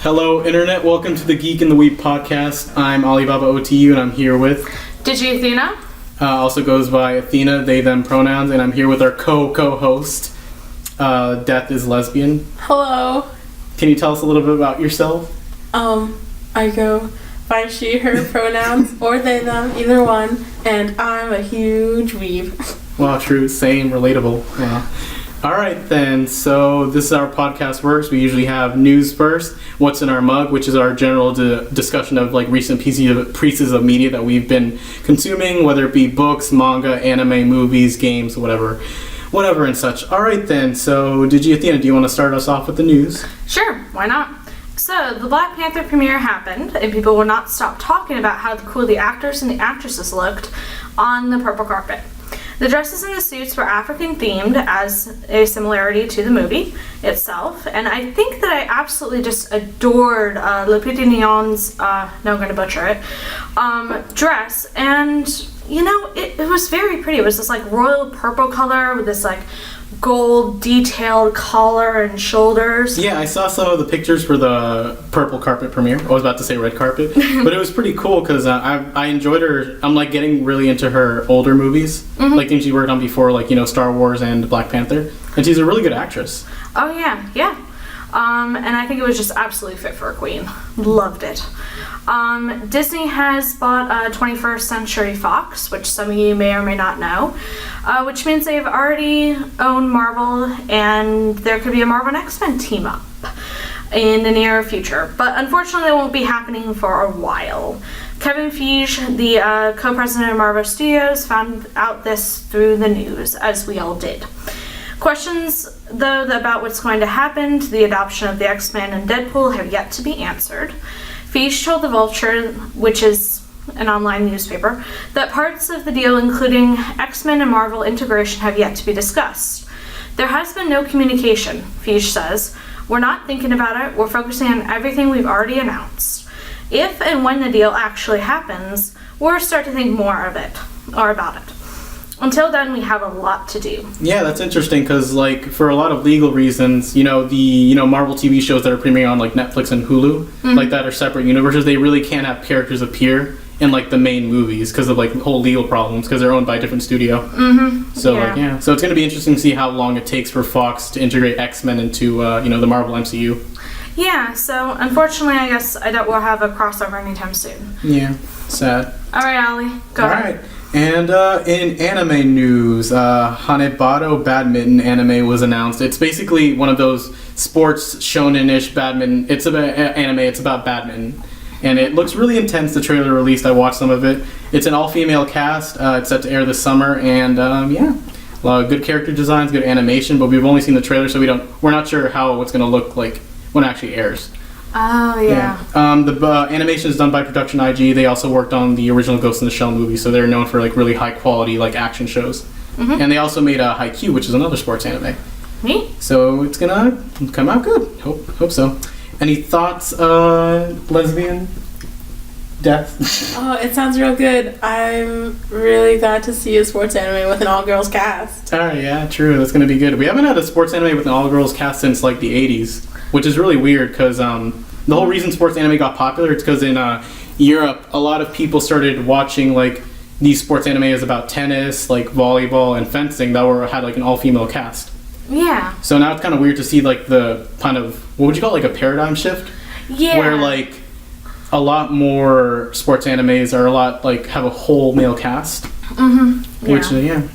Hello, Internet. Welcome to the Geek and the Weeb podcast. I'm Alibabaotu, and I'm here with... Digiathena. Also goes by Athena, they, them pronouns, and I'm here with our co-host, Deathislesbian. Hello. Can you tell us a little bit about yourself? I go by she, her pronouns, or they, them, either one, and I'm a huge weeb. Wow, true, same, relatable. Yeah. Alright then, so this is how our podcast works. We usually have news first, what's in our mug, which is our general discussion of like recent pieces of media that we've been consuming, whether it be books, manga, anime, movies, games, whatever and such. Alright then, so Digiathena, do you want to start us off with the news? Sure, why not? So, the Black Panther premiere happened, and people will not stop talking about how cool the actors and the actresses looked on the purple carpet. The dresses and the suits were African-themed as a similarity to the movie itself, and I think that I absolutely just adored Lupita Nyong'o's, now I'm going to butcher it, dress, and, you know, it was very pretty. It was this, like, royal purple color with this, like, gold detailed collar and shoulders. Yeah, I saw some of the pictures for the purple carpet premiere. I was about to say red carpet, but it was pretty cool because I enjoyed her. I'm like getting really into her older movies, like things she worked on before, like, you know, Star Wars and Black Panther, and she's a really good actress. Oh yeah. And I think it was just absolutely fit for a queen. Loved it. Disney has bought 21st Century Fox, which some of you may or may not know, which means they've already owned Marvel, and there could be a Marvel and X-Men team up in the near future. But unfortunately, it won't be happening for a while. Kevin Feige, the co-president of Marvel Studios, found out this through the news, as we all did. Questions, though, about what's going to happen to the adoption of the X-Men and Deadpool have yet to be answered. Feige told The Vulture, which is an online newspaper, that parts of the deal, including X-Men and Marvel integration, have yet to be discussed. There has been no communication, Feige says. We're not thinking about it. We're focusing on everything we've already announced. If and when the deal actually happens, we'll start to think more of it, or about it. Until then, we have a lot to do. Yeah, that's interesting because, like, for a lot of legal reasons, you know, the Marvel TV shows that are premiering on like Netflix and Hulu, like that are separate universes. They really can't have characters appear in like the main movies because of like whole legal problems because they're owned by a different studio. So so it's going to be interesting to see how long it takes for Fox to integrate X-Men into the Marvel MCU. Yeah, so unfortunately, I guess I doubt we'll have a crossover anytime soon. Yeah, sad. All right, Allie, go ahead. All right. And in anime news, Hanebado Badminton anime was announced. It's basically one of those sports shonen-ish badminton. It's about anime. It's about badminton, and it looks really intense. The trailer released. I watched some of it. It's an all-female cast. It's set to air this summer, and a lot of good character designs, good animation. But we've only seen the trailer, so we're not sure how it's going to look like when it actually airs. Oh, yeah. The animation is done by Production IG. They also worked on the original Ghost in the Shell movie, so they're known for like really high quality like action shows. And they also made Haikyuu, which is another sports anime. Me? So it's gonna come out good. Hope so. Any thoughts, lesbian? Death? Oh, it sounds real good. I'm really glad to see a sports anime with an all-girls cast. Oh yeah, true. That's gonna be good. We haven't had a sports anime with an all-girls cast since like the 80s. Which is really weird because the whole reason sports anime got popular is because in Europe, a lot of people started watching like these sports animes about tennis, like volleyball and fencing that had like an all-female cast. Yeah. So now it's kind of weird to see like the kind of, what would you call it, like a paradigm shift? Yeah. Where like a lot more sports animes are have a whole male cast. Which, yeah.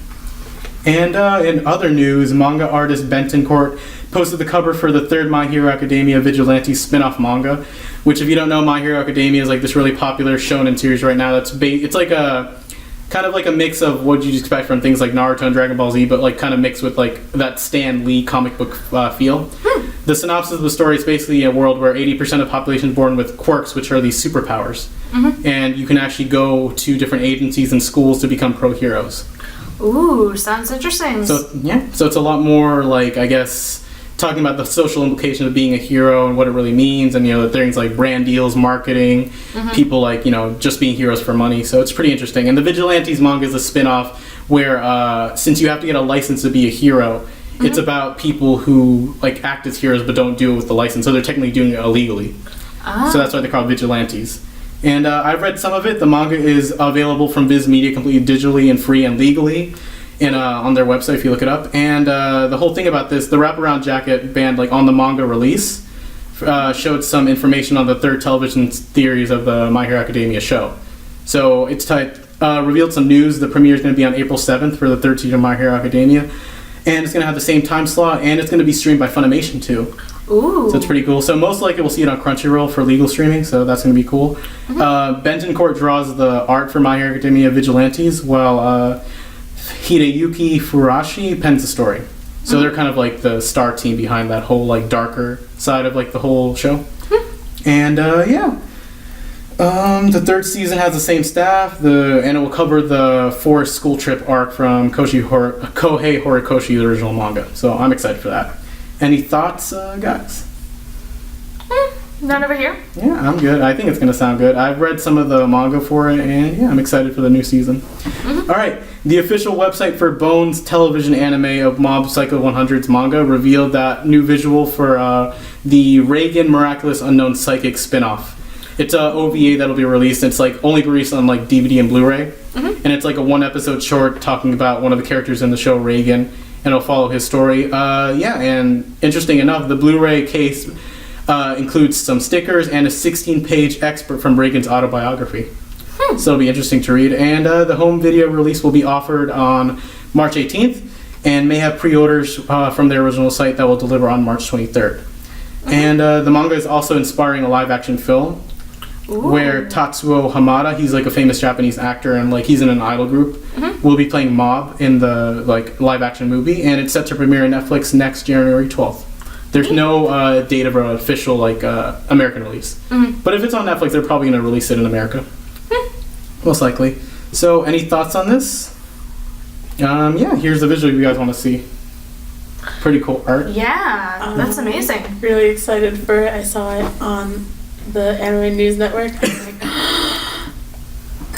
And in other news, manga artist Benton Court posted the cover for the third My Hero Academia Vigilante spin-off manga, which if you don't know, My Hero Academia is like this really popular shonen series right now it's like a kind of like a mix of what you'd expect from things like Naruto and Dragon Ball Z, but like kind of mixed with like that Stan Lee comic book feel. The synopsis of the story is basically a world where 80% of the population is born with quirks, which are these superpowers. And you can actually go to different agencies and schools to become pro-heroes. Ooh, sounds interesting. So it's a lot more like, I guess, talking about the social implications of being a hero and what it really means, and the things like brand deals, marketing, people like just being heroes for money. So it's pretty interesting. And the Vigilantes manga is a spin-off where since you have to get a license to be a hero, it's about people who like act as heroes but don't do it with the license, so they're technically doing it illegally. So that's why they're called vigilantes. And I've read some of it. The manga is available from Viz Media completely digitally and free and legally on their website if you look it up. And the whole thing about this, the wraparound jacket band, like on the manga release, showed some information on the third television series of the My Hero Academia show. So it's revealed some news. The premiere is going to be on April 7th for the third season of My Hero Academia. And it's going to have the same time slot, and it's going to be streamed by Funimation too. Ooh. So it's pretty cool. So most likely we'll see it on Crunchyroll for legal streaming, so that's going to be cool. Bentoncourt draws the art for My Hero Academia Vigilantes, while Hideyuki Furashi pens the story. So they're kind of like the star team behind that whole like darker side of like the whole show. And the third season has the same staff, and it will cover the forest school trip arc from Kohei Horikoshi, the original manga. So I'm excited for that. Any thoughts, guys? None over here. Yeah, I'm good. I think it's going to sound good. I've read some of the manga for it, and yeah, I'm excited for the new season. All right, the official website for Bones television anime of Mob Psycho 100's manga revealed that new visual for the Reagan Miraculous Unknown Psychic spin-off. It's a OVA that'll be released. It's like only released on like DVD and Blu-ray, and it's like a 1-episode short talking about one of the characters in the show, Reagan, and it'll follow his story. And interesting enough, the Blu-ray case includes some stickers and a 16-page excerpt from Reagan's autobiography. So it'll be interesting to read. And the home video release will be offered on March 18th and may have pre-orders from their original site that will deliver on March 23rd. And the manga is also inspiring a live-action film. Ooh. Where Tatsuo Hamada, he's like a famous Japanese actor and like he's in an idol group, will be playing Mob in the like live-action movie, and it's set to premiere on Netflix next January 12th. There's no date of an official like American release, but if it's on Netflix, they're probably going to release it in America, most likely. So, any thoughts on this? Here's the visual you guys want to see. Pretty cool art. Yeah, that's amazing. Really excited for it. I saw it on the Anime News Network. I was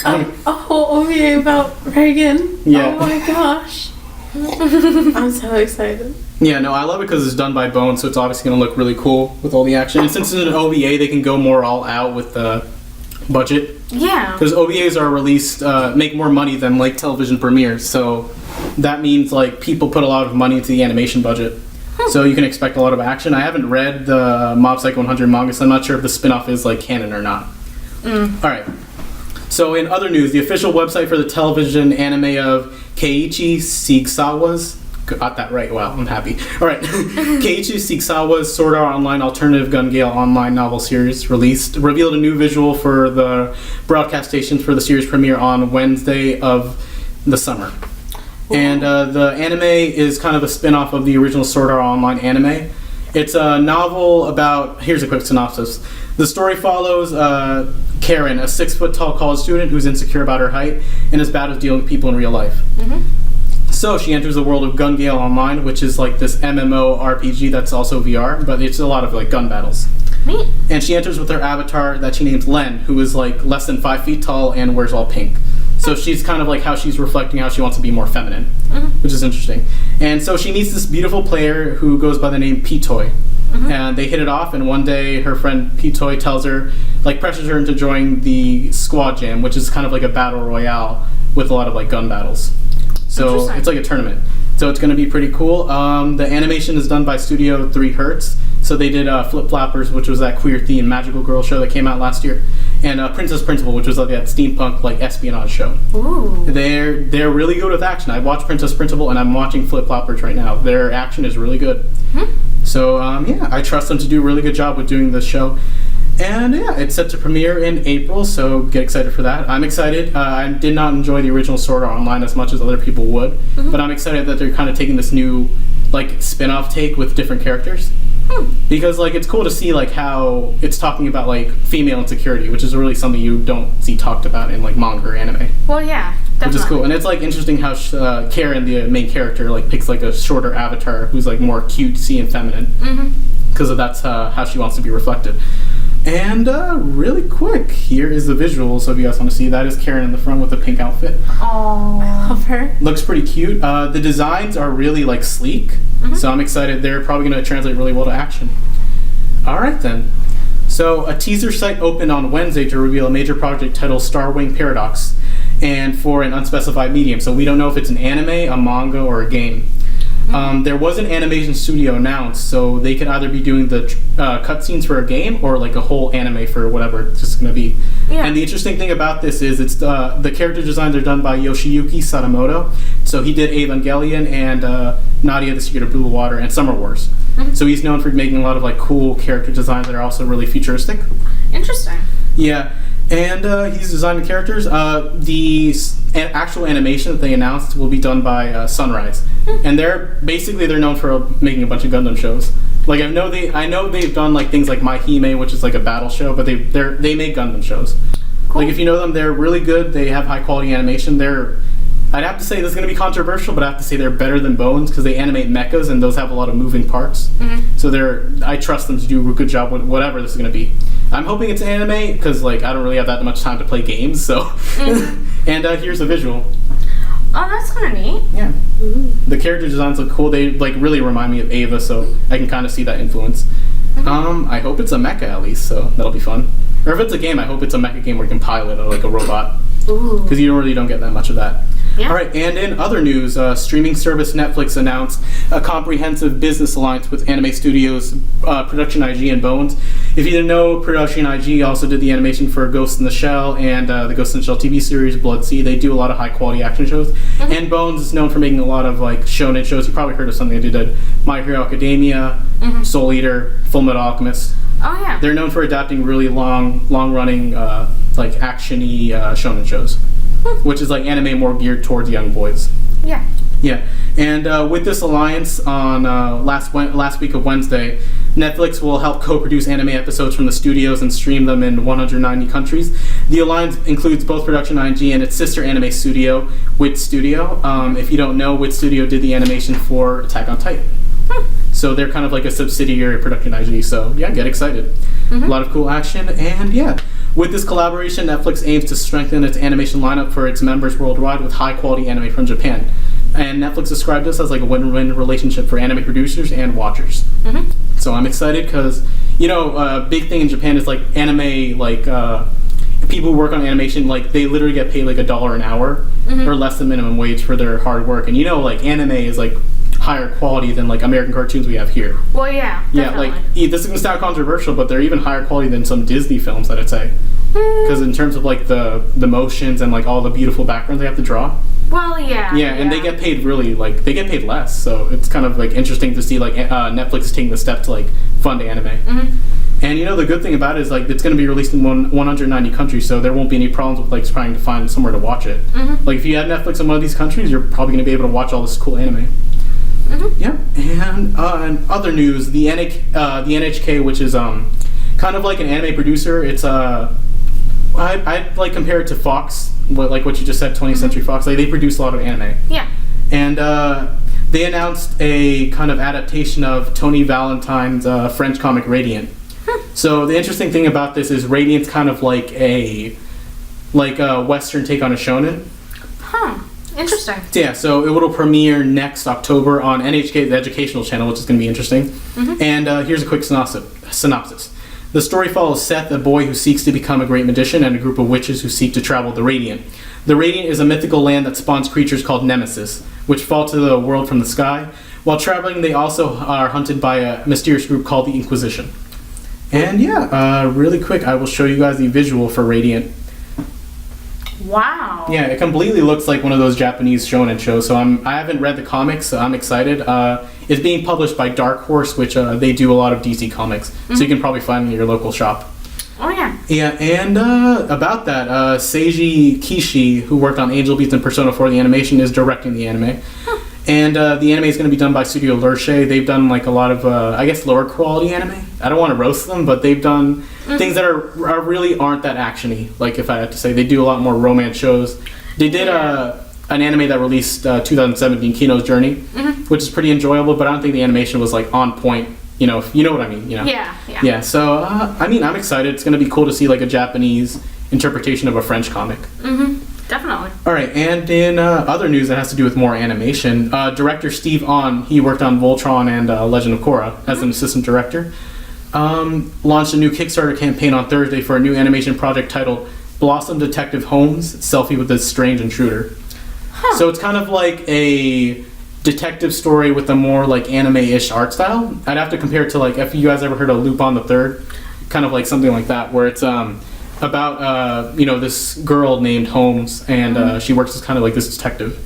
like, a whole OVA about Reagan. Yeah. Oh my gosh. I'm so excited. Yeah, no, I love it because it's done by Bones, so it's obviously going to look really cool with all the action. And since it's an OVA, they can go more all out with the budget. Yeah. Because OVAs are released, make more money than like television premieres, so that means like people put a lot of money into the animation budget. So you can expect a lot of action. I haven't read the Mob Psycho 100 manga, so I'm not sure if the spin-off is like canon or not. Alright. So in other news, the official website for the television anime of Keiichi Sigsawa's... Got that right. Wow, I'm happy. Alright. Keiichi Sigsawa's Sword Art Online Alternative Gun Gale online novel series revealed a new visual for the broadcast stations for the series premiere on Wednesday of the summer. And the anime is kind of a spin-off of the original Sword Art Online anime. It's a novel about... Here's a quick synopsis. The story follows Karen, a 6-foot-tall college student who's insecure about her height and is bad at dealing with people in real life. So she enters the world of Gun Gale Online, which is like this MMO RPG that's also VR, but it's a lot of like gun battles. Neat. And she enters with her avatar that she names Len, who is like less than 5 feet tall and wears all pink. So she's kind of like how she's reflecting how she wants to be more feminine, which is interesting. And so she meets this beautiful player who goes by the name Pitoy. And they hit it off, and one day her friend Pitoy tells her, like pressures her into joining the Squad Jam, which is kind of like a battle royale with a lot of like gun battles. So it's like a tournament. So it's going to be pretty cool. The animation is done by Studio 3 Hertz. So they did Flip Flappers, which was that queer themed magical girl show that came out last year, and Princess Principal, which was like that steampunk like espionage show. Ooh. They're really good with action. I watched Princess Principal and I'm watching Flip Flappers right now. Their action is really good. So I trust them to do a really good job with doing this show. And yeah, it's set to premiere in April, so get excited for that. I'm excited. I did not enjoy the original Sword Art Online as much as other people would, but I'm excited that they're kind of taking this new like spin-off take with different characters. Because like it's cool to see like how it's talking about like female insecurity, which is really something you don't see talked about in like manga or anime. Well, yeah, definitely. Which is cool, and it's like interesting how Karen, the main character, like picks like a shorter avatar who's like more cutesy and feminine, because that's how she wants to be reflected. And really quick, here is the visual. So if you guys want to see, that is Karen in the front with the pink outfit. Oh, I love her. Looks pretty cute. The designs are really like sleek, so I'm excited. They're probably going to translate really well to action. All right then. So a teaser site opened on Wednesday to reveal a major project titled Starwing Paradox, and for an unspecified medium. So we don't know if it's an anime, a manga, or a game. There was an animation studio announced, so they could either be doing the cutscenes for a game or like a whole anime for whatever it's just going to be. Yeah. And the interesting thing about this is it's the character designs are done by Yoshiyuki Sadamoto. So he did Evangelion and Nadia the Secret of Blue Water and Summer Wars. So he's known for making a lot of like cool character designs that are also really futuristic. Interesting. Yeah. And he's designed the characters. The actual animation that they announced will be done by Sunrise, and they're known for making a bunch of Gundam shows. Like I know they've done like things like My Hime, which is like a battle show, but they make Gundam shows. Cool. Like if you know them, they're really good. They have high quality animation. I'd have to say this is going to be controversial, but I have to say they're better than Bones because they animate mechas and those have a lot of moving parts. So I trust them to do a good job with whatever this is going to be. I'm hoping it's anime because like I don't really have that much time to play games. So, and here's a visual. Oh, that's kind of neat. Yeah, the character designs look cool. They like really remind me of Ava, so I can kind of see that influence. I hope it's a mecha at least, so that'll be fun. Or if it's a game, I hope it's a mecha game where you can pilot like a robot. Because you really don't get that much of that. Yeah. All right, and in other news, streaming service Netflix announced a comprehensive business alliance with anime studios Production IG and Bones. If you didn't know, Production IG also did the animation for Ghost in the Shell and the Ghost in the Shell TV series Blood Sea. They do a lot of high quality action shows. And Bones is known for making a lot of like shonen shows. You probably heard of something they did: My Hero Academia, Soul Eater, Full Metal Alchemist. Oh yeah. They're known for adapting really long running like action-y shonen shows, which is like anime more geared towards young boys. Yeah. Yeah, and with this alliance on last week of Wednesday, Netflix will help co-produce anime episodes from the studios and stream them in 190 countries. The alliance includes both Production IG and its sister anime studio, Wit Studio. If you don't know, Wit Studio did the animation for Attack on Titan. So they're kind of like a subsidiary of Production IG, so yeah, get excited. A lot of cool action, and yeah. With this collaboration, Netflix aims to strengthen its animation lineup for its members worldwide with high-quality anime from Japan. And Netflix described this as like a win-win relationship for anime producers and watchers. So I'm excited because, a big thing in Japan is like anime, like people who work on animation, like they literally get paid like $1 an hour or less than minimum wage for their hard work. And like anime is like higher quality than like American cartoons we have here. Well, yeah. Definitely. Yeah, like this is gonna sound controversial, but they're even higher quality than some Disney films, I'd say. Because in terms of like the motions and like all the beautiful backgrounds they have to draw. Well, yeah. Yeah, and they get paid really like they get paid less, so it's kind of like interesting to see like Netflix is taking the step to like fund anime. And the good thing about it is like it's going to be released in 190 countries, so there won't be any problems with like trying to find somewhere to watch it. Like if you have Netflix in one of these countries, you're probably going to be able to watch all this cool anime. Yeah, and in other news, the NHK, which is kind of like an anime producer, it's I'd like compare it to Fox, what you just said, 20th Century Fox. Like they produce a lot of anime. Yeah. And they announced a kind of adaptation of Tony Valentine's French comic Radiant. So the interesting thing about this is Radiant's kind of like a Western take on a shonen. Interesting. Yeah, so it will premiere next October on NHK, the educational channel, which is going to be interesting. And here's a quick synopsis. The story follows Seth, a boy who seeks to become a great magician, and a group of witches who seek to travel the Radiant. The Radiant is a mythical land that spawns creatures called Nemesis, which fall to the world from the sky. While traveling, they also are hunted by a mysterious group called the Inquisition. And yeah, really quick, I will show you guys the visual for Radiant. Wow. Yeah, it completely looks like one of those Japanese shonen shows. So I haven't read the comics, so I'm excited. It's being published by Dark Horse, which they do a lot of DC comics. So you can probably find it in your local shop. Oh yeah. Yeah, and about that, Seiji Kishi, who worked on Angel Beats and Persona 4, the animation, is directing the anime. And the anime is going to be done by Studio Lerche. They've done like a lot of, I guess, lower quality anime. I don't want to roast them, but they've done things that are really aren't that actiony. Like if I had to say, they do a lot more romance shows. They did an anime that released 2017, Kino's Journey, which is pretty enjoyable. But I don't think the animation was like on point. You know what I mean. Yeah. Yeah. So I'm excited. It's going to be cool to see like a Japanese interpretation of a French comic. Definitely. All right, and in other news that has to do with more animation, director Steve Ahn, he worked on Voltron and Legend of Korra as an assistant director. launched a new Kickstarter campaign on Thursday for a new animation project titled Blossom Detective Holmes, Selfie with a Strange Intruder. So it's kind of like a detective story with a more like anime-ish art style. I'd have to compare it to like, if you guys ever heard of Lupin the Third, kind of like something like that, where it's about this girl named Holmes, and she works as kind of like this detective.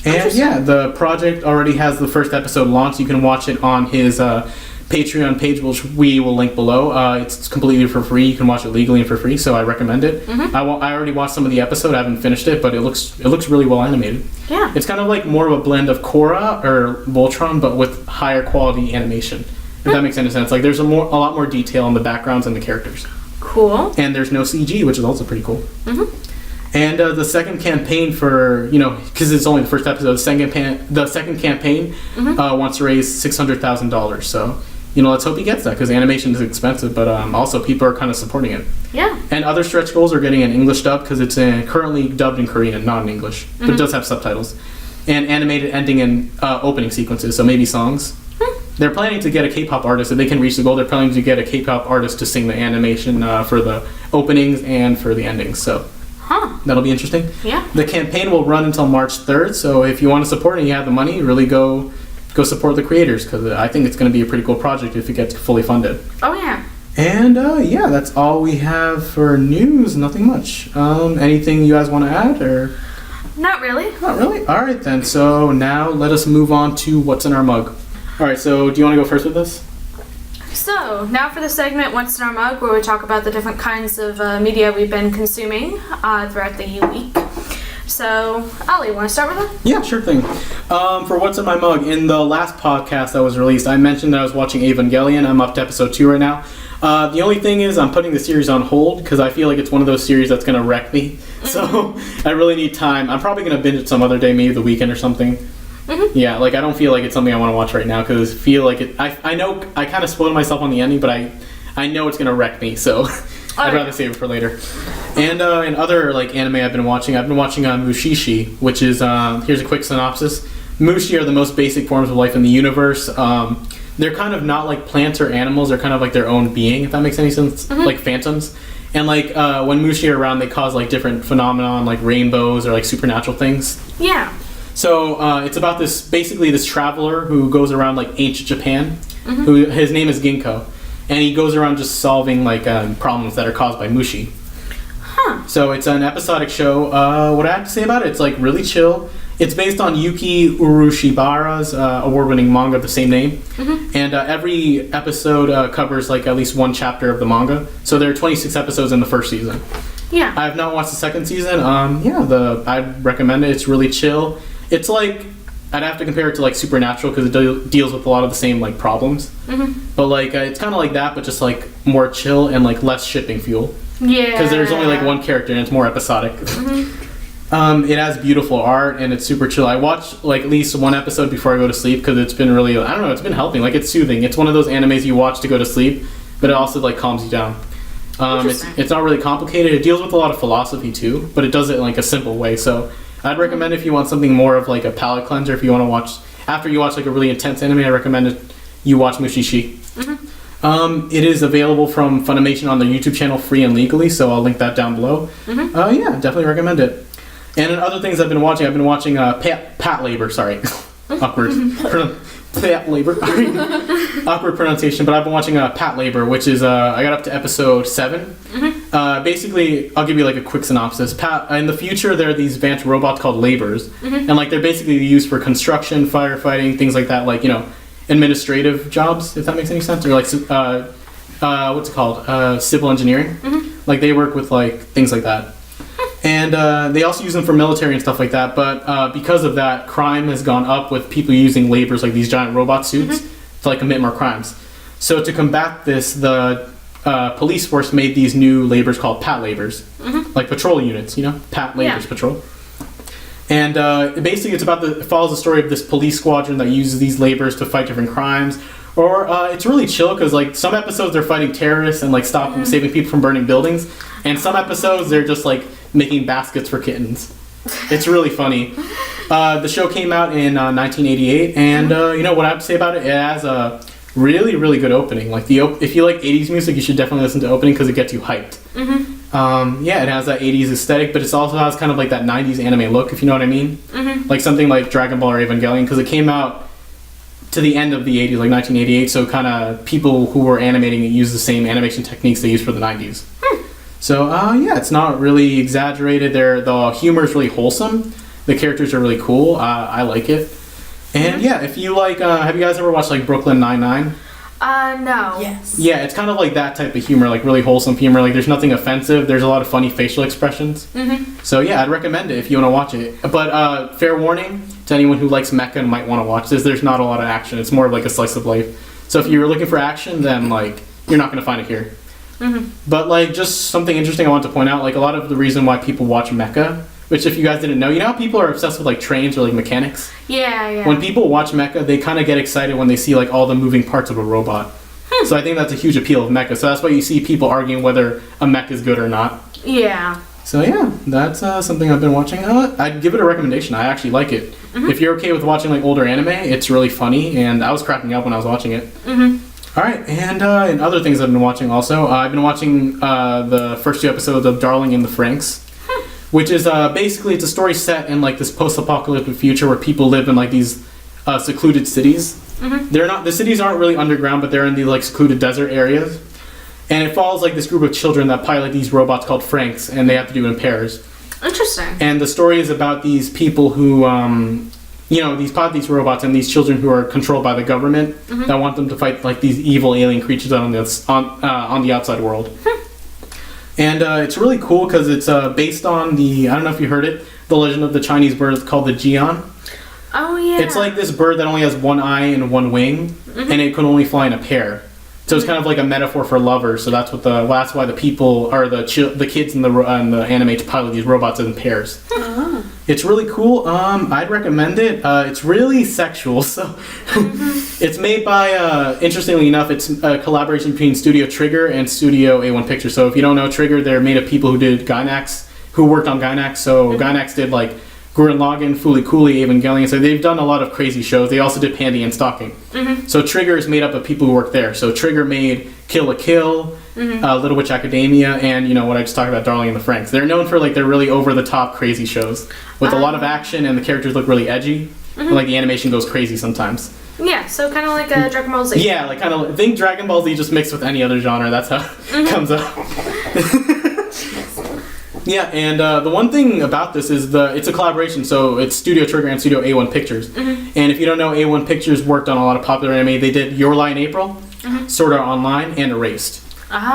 And yeah, the project already has the first episode launched. You can watch it on his Patreon page, which we will link below. It's completely for free. You can watch it legally and for free, so I recommend it. I already watched some of the episode. I haven't finished it, but it looks really well animated. Yeah. It's kind of like more of a blend of Korra or Voltron, but with higher quality animation. If that makes any sense. Like there's a lot more detail in the backgrounds and the characters. Cool. And there's no CG, which is also pretty cool. And the second campaign for, because it's only the first episode, the second campaign wants to raise $600,000. So, let's hope he gets that, because animation is expensive, but also people are kind of supporting it. Yeah. And other stretch goals are getting an English dub, because it's currently dubbed in Korean, not in English. But it does have subtitles. And animated ending and opening sequences, so maybe songs. They're planning to get a K-pop artist. If they can reach the goal, they're planning to get a K-pop artist to sing the animation for the openings and for the endings. So that'll be interesting. Yeah. The campaign will run until March 3rd. So if you want to support it and you have the money, really go support the creators, because I think it's going to be a pretty cool project if it gets fully funded. Oh, yeah. And yeah, that's all we have for news. Nothing much. Anything you guys want to add, or? Not really. Not really? All right, then. So now let us move on to what's in our mug. All right, so do you want to go first with this? So, now for the segment What's in Our Mug, where we talk about the different kinds of media we've been consuming throughout the week. So, Ali, want to start with that? Yeah, sure thing. For What's in My Mug, in the last podcast that was released, I mentioned that I was watching Evangelion. I'm up to episode 2 right now. The only thing is I'm putting the series on hold, because I feel like it's one of those series that's going to wreck me. So, I really need time. I'm probably going to binge it some other day, maybe the weekend or something. Yeah, like I don't feel like it's something I want to watch right now, because I know I kind of spoiled myself on the ending, but I know it's gonna wreck me, so I'd rather save it for later. And in other like anime I've been watching Mushishi, which is here's a quick synopsis. Mushi are the most basic forms of life in the universe. They're kind of not like plants or animals. They're kind of like their own being, if that makes any sense. Like phantoms. And like when Mushi are around, they cause like different phenomenon, like rainbows or like supernatural things. Yeah. So it's about this traveler who goes around like ancient Japan. His name is Ginkgo, and he goes around just solving like problems that are caused by Mushi. So it's an episodic show. What I have to say about it, it's like really chill. It's based on Yuki Urushibara's award-winning manga of the same name, and every episode covers like at least one chapter of the manga. So there are 26 episodes in the first season. Yeah. I have not watched the second season. I'd recommend it. It's really chill. It's like, I'd have to compare it to like Supernatural, because it deals with a lot of the same like problems. But like it's kind of like that, but just like more chill and like less shipping fuel. Yeah. Because there's only like one character and it's more episodic. It has beautiful art and it's super chill. I watch like at least one episode before I go to sleep, because it's been really, I don't know, it's been helping. Like it's soothing. It's one of those animes you watch to go to sleep, but it also like calms you down. It's not really complicated. It deals with a lot of philosophy too, but it does it in like a simple way. So I'd recommend if you want something more of like a palate cleanser, if you want to watch, after you watch like a really intense anime, I recommend you watch Mushishi. It is available from Funimation on their YouTube channel, free and legally, so I'll link that down below. Yeah, definitely recommend it. And in other things I've been watching Pat Labor, sorry. Awkward. Pat Labor. Awkward pronunciation, but I've been watching Pat Labor, which is, I got up to episode 7. Basically, I'll give you like a quick synopsis. In the future, there are these advanced robots called labors, and like they're basically used for construction, firefighting, things like that, like, administrative jobs, if that makes any sense, or like, what's it called? Civil engineering. Like they work with like things like that. And they also use them for military and stuff like that, but because of that, crime has gone up with people using labors, like these giant robot suits, to like commit more crimes. So to combat this, the police force made these new labors called Pat Labors, like patrol units, Pat Labors Patrol. And basically it follows the story of this police squadron that uses these labors to fight different crimes. Or it's really chill, because like some episodes they're fighting terrorists and like saving people from burning buildings, and some episodes they're just like making baskets for kittens. It's really funny. The show came out in 1988, and what I have to say about it, it has Really, really good opening. Like if you like 80s music, you should definitely listen to opening because it gets you hyped. Yeah, it has that 80s aesthetic, but it also has kind of like that 90s anime look, if you know what I mean. Like something like Dragon Ball or Evangelion, because it came out to the end of the 80s, like 1988, so kind of people who were animating it use the same animation techniques they used for the 90s. So, yeah, it's not really exaggerated. The humor is really wholesome. The characters are really cool. I like it. And yeah, if you like, have you guys ever watched like Brooklyn Nine-Nine? No. Yes. Yeah, it's kind of like that type of humor, like really wholesome humor. Like there's nothing offensive. There's a lot of funny facial expressions. So yeah, I'd recommend it if you want to watch it. But fair warning to anyone who likes mecha and might want to watch this, there's not a lot of action. It's more of like a slice of life. So if you're looking for action, then like you're not going to find it here. But like just something interesting I want to point out, like a lot of the reason why people watch mecha, which if you guys didn't know, you know how people are obsessed with like trains or like mechanics? Yeah. When people watch mecha, they kind of get excited when they see like all the moving parts of a robot. So I think that's a huge appeal of mecha. So that's why you see people arguing whether a mech is good or not. Yeah. So yeah, that's something I've been watching. I'd give it a recommendation. I actually like it. If you're okay with watching like older anime, it's really funny, and I was cracking up when I was watching it. All right, and in other things I've been watching also, I've been watching the first 2 episodes of Darling in the Franxx, which is basically it's a story set in like this post-apocalyptic future where people live in like these secluded cities. They're not, the cities aren't really underground, but they're in the like secluded desert areas, and it follows like this group of children that pilot these robots called Franxx, and they have to do it in pairs. Interesting. And the story is about these people who these robots and these children who are controlled by the government that want them to fight like these evil alien creatures on the outside world. And it's really cool because it's based on I don't know if you heard it, the legend of the Chinese bird called the Jian. Oh yeah. It's like this bird that only has one eye and one wing, and it can only fly in a pair. So it's kind of like a metaphor for lovers. So that's why the people or the kids in the anime pilot these robots in pairs. It's really cool. I'd recommend it. It's really sexual. So it's made by, interestingly enough, it's a collaboration between Studio Trigger and Studio A1 Pictures. So if you don't know Trigger, they're made of people who did Gainax, who worked on Gainax. So Gainax did like Gurren Lagann, Fooly Cooly, Evangelion. So they've done a lot of crazy shows. They also did Pandy and Stocking. So Trigger is made up of people who work there. So Trigger made Kill la Kill, Little Witch Academia, and what I just talked about, Darling in the Franxx. They're known for like their really over-the-top crazy shows with a lot of action, and the characters look really edgy. And, like the animation goes crazy sometimes. Yeah, so kind of like a Dragon Ball Z. Yeah, like kind of think Dragon Ball Z just mixed with any other genre. That's how it comes out. Yeah, and the one thing about this is it's a collaboration, so it's Studio Trigger and Studio A1 Pictures. And if you don't know, A1 Pictures worked on a lot of popular anime. They did Your Lie in April, Sword Art Online, and Erased.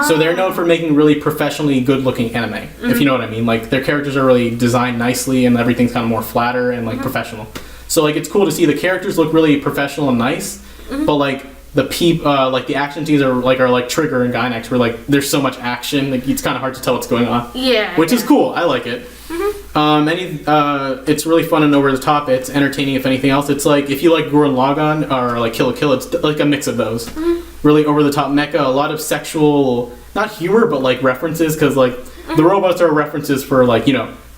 So they're known for making really professionally good-looking anime, if you know what I mean. Like, their characters are really designed nicely, and everything's kind of more flatter and, like, professional. So, like, it's cool to see the characters look really professional and nice, but, like, the action scenes are like Trigger and Gainax, where like there's so much action, like it's kind of hard to tell what's going on. Yeah. Which is cool. I like it. It's really fun and over the top. It's entertaining, if anything else. It's like if you like Gurren Lagann or like Kill la Kill, it's like a mix of those. Really over the top mecha, a lot of sexual, not humor, but like references, because like the robots are references for like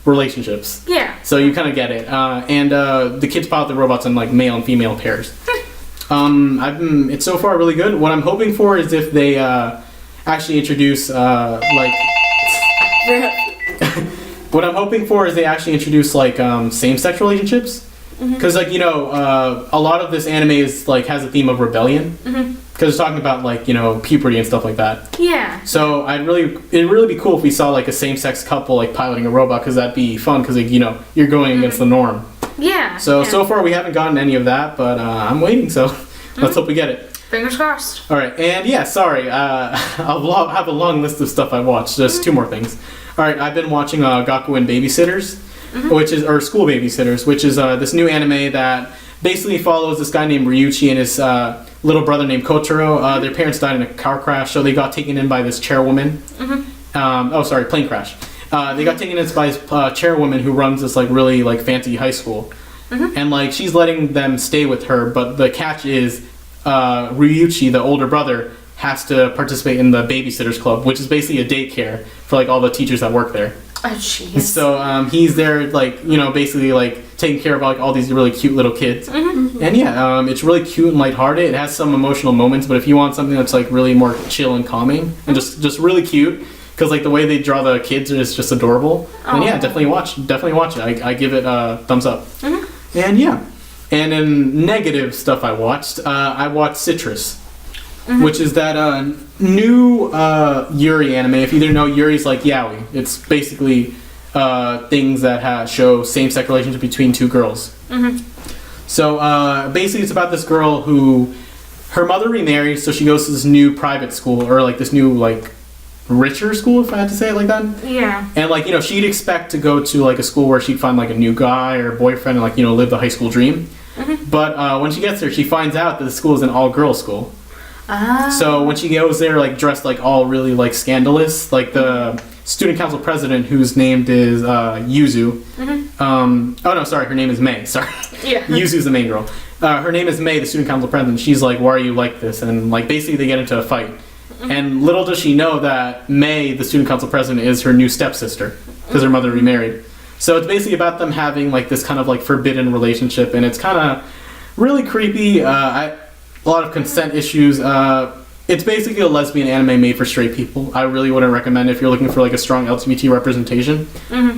relationships. Yeah. So you kind of get it. And the kids pilot the robots in like male and female pairs. It's so far really good. What I'm hoping for is if they actually introduce what I'm hoping for is they actually introduce same-sex relationships, because a lot of this anime is like has a theme of rebellion, because it's talking about puberty and stuff like that. Yeah. So it'd really be cool if we saw like a same-sex couple like piloting a robot, because that'd be fun, because you're going against the norm. Yeah. So far we haven't gotten any of that, but I'm waiting, so let's hope we get it. Fingers crossed. Alright, and yeah, sorry, I'll have a long list of stuff I watched, just 2 more things. Alright, I've been watching Gakuen Babysitters, or School Babysitters, which is this new anime that basically follows this guy named Ryuichi and his little brother named Kotaro. Their parents died in a car crash, so they got taken in by this chairwoman. Plane crash. They got taken in by this chairwoman who runs this really fancy high school, and she's letting them stay with her. But the catch is, Ryuichi, the older brother, has to participate in the babysitters club, which is basically a daycare for all the teachers that work there. Oh, jeez. So he's there, like, you know, basically like taking care of like all these really cute little kids. And yeah, it's really cute and lighthearted. It has some emotional moments, but if you want something that's like really more chill and calming and just really cute, because like the way they draw the kids is just adorable. And yeah, definitely watch it. I give it a thumbs up. And yeah, and in negative stuff I watched Citrus, which is that new Yuri anime. If you didn't know, Yuri's like yaoi. It's basically things that show same-sex relationship between two girls. So basically it's about this girl who, her mother remarried, so she goes to this new private school, or like this new like richer school, if I had to say it like that. Yeah. And like, you know, she'd expect to go to like a school where she'd find like a new guy or boyfriend and like, you know, live the high school dream. But when she gets there, she finds out that the school is an all-girls school. So when she goes there, like dressed like all really like scandalous, like the student council president, whose name is Yuzu. Oh no, sorry, her name is May. Sorry. Yeah. Yuzu's the main girl. Her name is May, the student council president. She's like, "Why are you like this?" And like basically they get into a fight. And little does she know that May, the student council president, is her new stepsister because her mother remarried. So it's basically about them having like this kind of like forbidden relationship, and it's kind of really creepy. A lot of consent issues. It's basically a lesbian anime made for straight people. I really wouldn't recommend it if you're looking for like a strong LGBT representation.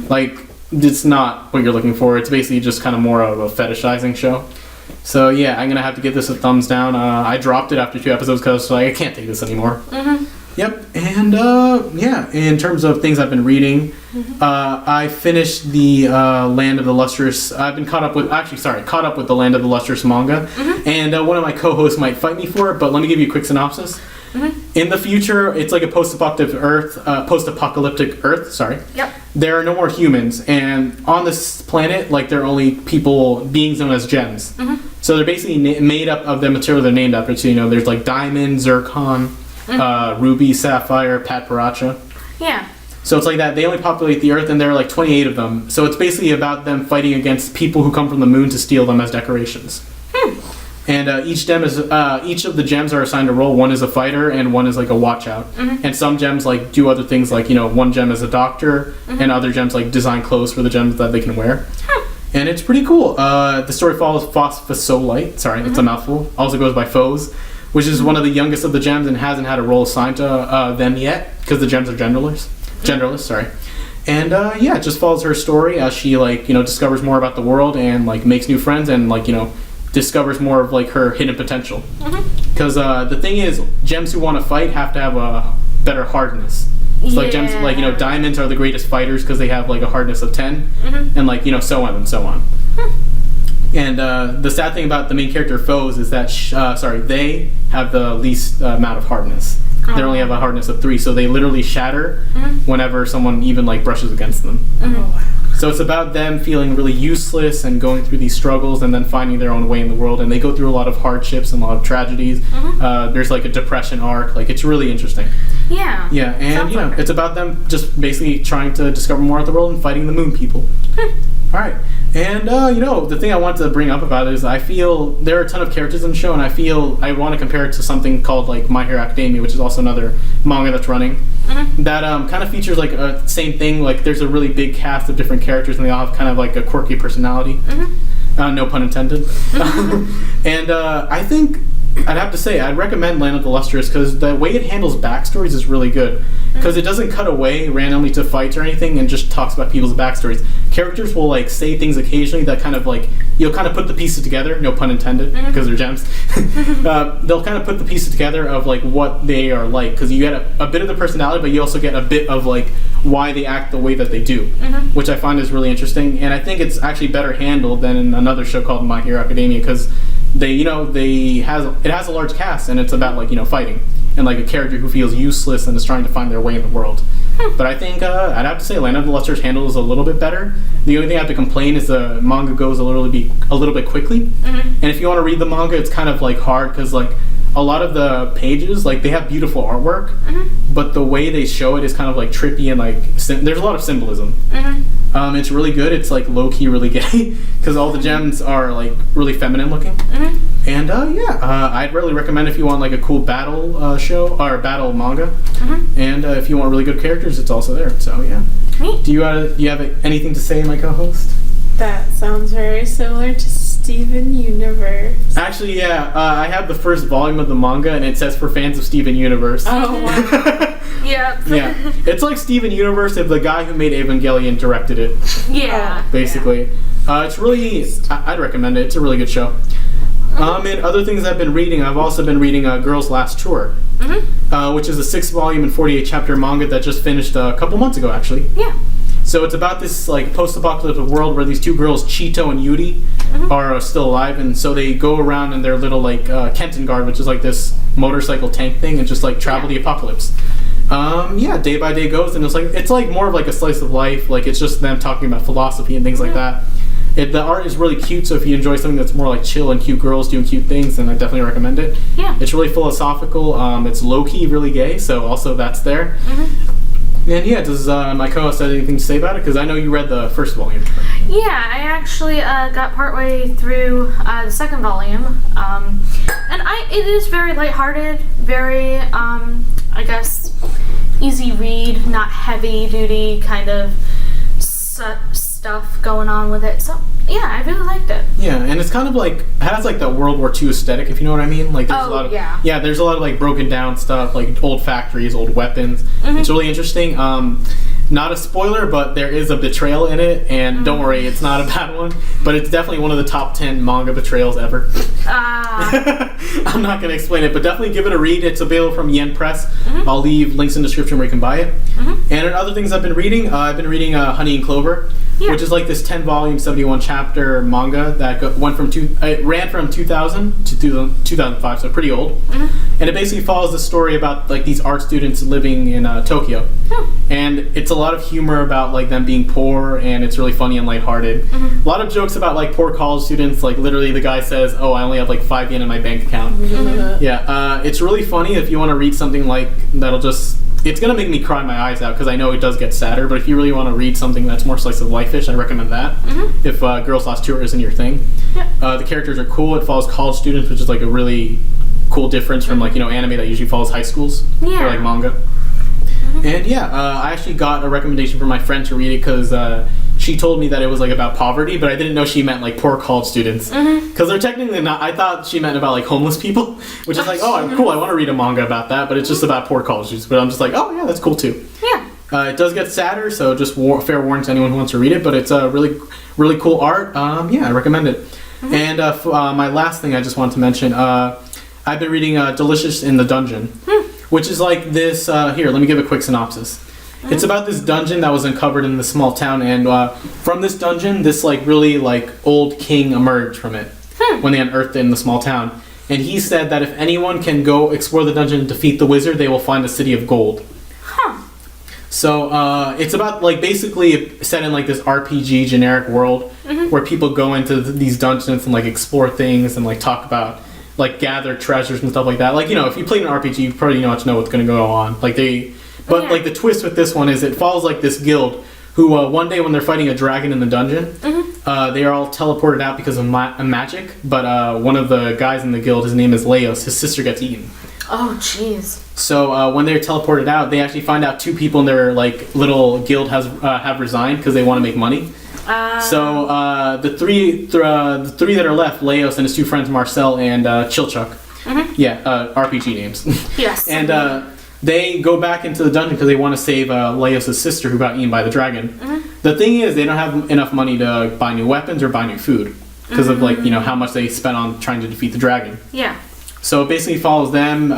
Like, it's not what you're looking for. It's basically just kind of more of a fetishizing show. So yeah, I'm gonna have to give this a thumbs down. I dropped it after 2 episodes because like, I can't take this anymore. Yep, and yeah, in terms of things I've been reading, I finished the Land of the Lustrous. I've been caught up with the Land of the Lustrous manga, and one of my co-hosts might fight me for it, but let me give you a quick synopsis. In the future, it's like a post-apocalyptic Earth. Sorry. Yep. There are no more humans, and on this planet, like there are only beings known as gems. So they're basically made up of the material they're named after. So you know, there's like diamond, zircon, ruby, sapphire, patparacha. Yeah. So it's like that. They only populate the Earth, and there are like 28 of them. So it's basically about them fighting against people who come from the moon to steal them as decorations. And each of the gems are assigned a role. One is a fighter, and one is like a watchout. And some gems like do other things, like, you know, one gem is a doctor, and other gems like design clothes for the gems that they can wear. And it's pretty cool. The story follows Phosphosolite. Sorry, it's a mouthful. Also goes by Foes, which is one of the youngest of the gems and hasn't had a role assigned to them yet because the gems are genderless. Sorry. And yeah, it just follows her story as she like, you know, discovers more about the world and like makes new friends and like, you know, discovers more of like her hidden potential. Because the thing is, gems who want to fight have to have a better hardness. So like gems, like, you know, diamonds are the greatest fighters because they have like a hardness of 10, and like, you know, so on and so on. And the sad thing about the main character Foes is that they have the least amount of hardness. They only have a hardness of 3, so they literally shatter whenever someone even like brushes against them. So it's about them feeling really useless and going through these struggles and then finding their own way in the world. And they go through a lot of hardships and a lot of tragedies. There's like a depression arc. Like, it's really interesting. Yeah. Yeah, and Sounds you know, like it's about them just basically trying to discover more of the world and fighting the moon people. All right. And, you know, the thing I want to bring up about it is I feel there are a ton of characters in the show, and I feel I want to compare it to something called, like, My Hero Academia, which is also another manga that's running. That kind of features, like, a same thing. Like, there's a really big cast of different characters, and they all have kind of, like, a quirky personality. No pun intended. And I think I'd have to say I'd recommend Land of the Lustrous because the way it handles backstories is really good. Because it doesn't cut away randomly to fights or anything and just talks about people's backstories. Characters will like say things occasionally that kind of like, you'll kind of put the pieces together, no pun intended, because they're gems. They'll kind of put the pieces together of like what they are like, because you get a bit of the personality, but you also get a bit of like why they act the way that they do, which I find is really interesting. And I think it's actually better handled than in another show called My Hero Academia, because it has a large cast and it's about like, you know, fighting and like a character who feels useless and is trying to find their way in the world. But I think I'd have to say Land of the Lustrous handles a little bit better. The only thing I have to complain is the manga goes a little bit quickly. And if you want to read the manga, it's kind of like hard because like a lot of the pages, like they have beautiful artwork, but the way they show it is kind of like trippy and like there's a lot of symbolism. It's really good. It's like low key really gay because all the gems are like really feminine looking. And I'd really recommend if you want like a cool battle show or battle manga, and if you want really good characters, it's also there. So yeah. Neat. Do you have anything to say, my co-host? That sounds very similar to Steven Universe. Actually, yeah, I have the first volume of the manga, and it says for fans of Steven Universe. Oh wow. Yep. Yeah, it's like Steven Universe if the guy who made Evangelion directed it, Yeah. basically. It's really, I'd recommend it. It's a really good show. And other things I've been reading, I've also been reading Girl's Last Tour, which is a 6-volume and 48-chapter manga that just finished a couple months ago, actually. Yeah. So it's about this like post-apocalyptic world where these two girls, Chito and Yuri, are still alive, and so they go around in their little like Kenton Guard, which is like this motorcycle tank thing, and just like travel the apocalypse. Day by day goes, and it's like more of like a slice of life. Like it's just them talking about philosophy and things like that. The art is really cute, so if you enjoy something that's more like chill and cute girls doing cute things, then I definitely recommend it. Yeah. It's really philosophical. It's low-key, really gay, so also that's there. And yeah, does my co-host have anything to say about it? Because I know you read the first volume. Yeah, I actually got partway through the second volume, and it is very lighthearted, very I guess easy read, not heavy duty kind of stuff going on with it. So yeah, I really liked it. Yeah, and it's kind of like has like that World War II aesthetic, if you know what I mean. Like there's a lot of there's a lot of like broken down stuff, like old factories, old weapons. It's really interesting. Not a spoiler, but there is a betrayal in it, and don't worry, it's not a bad one, but it's definitely one of the top 10 manga betrayals ever. I'm not going to explain it, but definitely give it a read. It's available from Yen Press. I'll leave links in the description where you can buy it. And other things I've been reading Honey and Clover, which is like this 10-volume, 71-chapter manga that it ran from 2000 to 2005, so pretty old. And it basically follows the story about like these art students living in Tokyo. And it's a lot of humor about like them being poor, and it's really funny and lighthearted. A lot of jokes about like poor college students. Like literally, the guy says, "Oh, I only have like 5 yen in my bank account." It's really funny if you want to read something like that'll just. It's gonna make me cry my eyes out because I know it does get sadder. But if you really want to read something that's more slice of life-ish, I recommend that. If Girls Last Tour isn't your thing, the characters are cool. It follows college students, which is like a really cool difference from like anime that usually follows high schools or like manga. And I actually got a recommendation from my friend to read it because she told me that it was like about poverty, but I didn't know she meant like poor college students. Because they're technically not. I thought she meant about like homeless people, which is like, oh, cool. I want to read a manga about that, but it's just about poor college students. But I'm just like, oh yeah, that's cool too. Yeah. It does get sadder, so just fair warning to anyone who wants to read it. But it's really, really cool art. I recommend it. And my last thing I just wanted to mention, I've been reading Delicious in the Dungeon. Which is like this, here, let me give a quick synopsis. It's about this dungeon that was uncovered in this small town, and from this dungeon, this like really like old king emerged from it when they unearthed it in the small town. And he said that if anyone can go explore the dungeon and defeat the wizard, they will find a city of gold. So it's about like basically set in like this RPG generic world where people go into these dungeons and like explore things and like talk about like gather treasures and stuff like that. Like, if you played an RPG, you probably know what's going to go on. Like like the twist with this one is it follows like this guild who one day when they're fighting a dragon in the dungeon, they are all teleported out because of magic. But one of the guys in the guild, his name is Leos. His sister gets eaten. Oh, jeez. So when they're teleported out, they actually find out 2 people in their like little guild have resigned because they want to make money. So the three that are left, Leos and his 2 friends, Marcel and Chilchuk. RPG names. Yes. And they go back into the dungeon because they want to save Leos' sister who got eaten by the dragon. The thing is, they don't have enough money to buy new weapons or buy new food because of like how much they spent on trying to defeat the dragon. Yeah. So it basically follows them,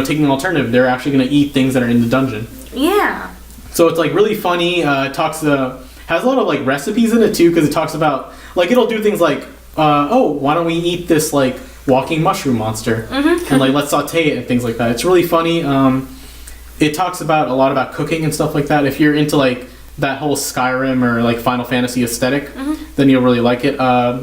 taking an alternative. They're actually going to eat things that are in the dungeon. Yeah. So it's like really funny. It talks has a lot of like recipes in it too, because it talks about like it'll do things like why don't we eat this like walking mushroom monster and like let's saute it and things like that. It's really funny. It talks about a lot about cooking and stuff like that. If you're into like that whole Skyrim or like Final Fantasy aesthetic, then you'll really like it.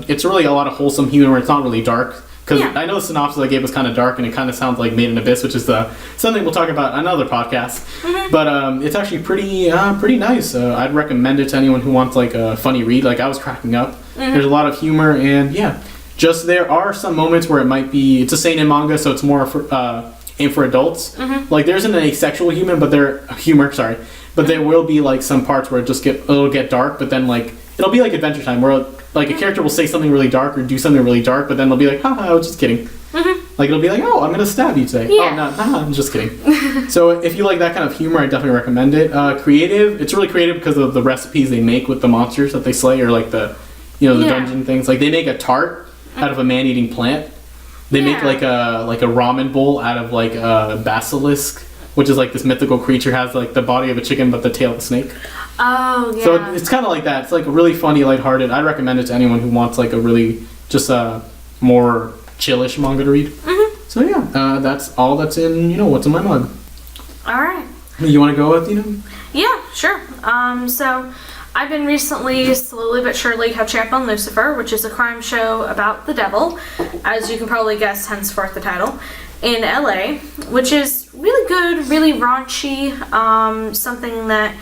It's really a lot of wholesome humor. It's not really dark. Because I know the synopsis I gave was kind of dark, and it kind of sounds like Made in Abyss, which is something we'll talk about on another podcast. But it's actually pretty nice. I'd recommend it to anyone who wants like a funny read. Like I was cracking up. There's a lot of humor, and Just there are some moments where it's a seinen manga, so it's more aimed for adults. Like there isn't any sexual humor, but there will be like some parts where it'll get dark, but then like it'll be like Adventure Time where like a character will say something really dark or do something really dark, but then they'll be like, haha, I was just kidding. Like it'll be like, oh, I'm gonna stab you today. Yeah. Oh no, I'm just kidding. So if you like that kind of humor, I definitely recommend it. Creative, it's really creative because of the recipes they make with the monsters that they slay, or like the dungeon things. Like they make a tart out of a man-eating plant. They make like a ramen bowl out of like a basilisk, which is like this mythical creature, has like the body of a chicken but the tail of a snake. Oh, yeah. So it's kind of like that. It's like a really funny, lighthearted. I recommend it to anyone who wants like a really just more chillish manga to read. So yeah, that's all that's in what's in my mug. All right. You want to go with Yeah, sure. So I've been recently, slowly but surely, catching up on Lucifer, which is a crime show about the devil, as you can probably guess, henceforth the title, in LA, which is really good, really raunchy, something that,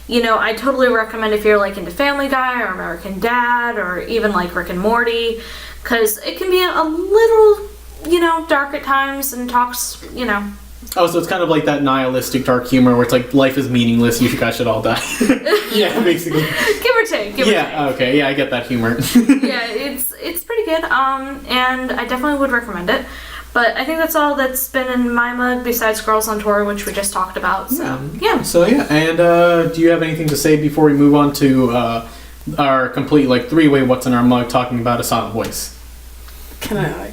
I totally recommend if you're like into Family Guy or American Dad or even like Rick and Morty, because it can be a little, dark at times and talks, Oh, so it's kind of like that nihilistic dark humor where it's like life is meaningless, you guys should all die. Yeah, basically. Give or take. Yeah, okay, yeah, I get that humor. Yeah, it's pretty good, and I definitely would recommend it. But I think that's all that's been in my mug besides Girls on Tour, which we just talked about. So yeah. So yeah, and do you have anything to say before we move on to our complete like three-way what's in our mug, talking about a silent voice? Can I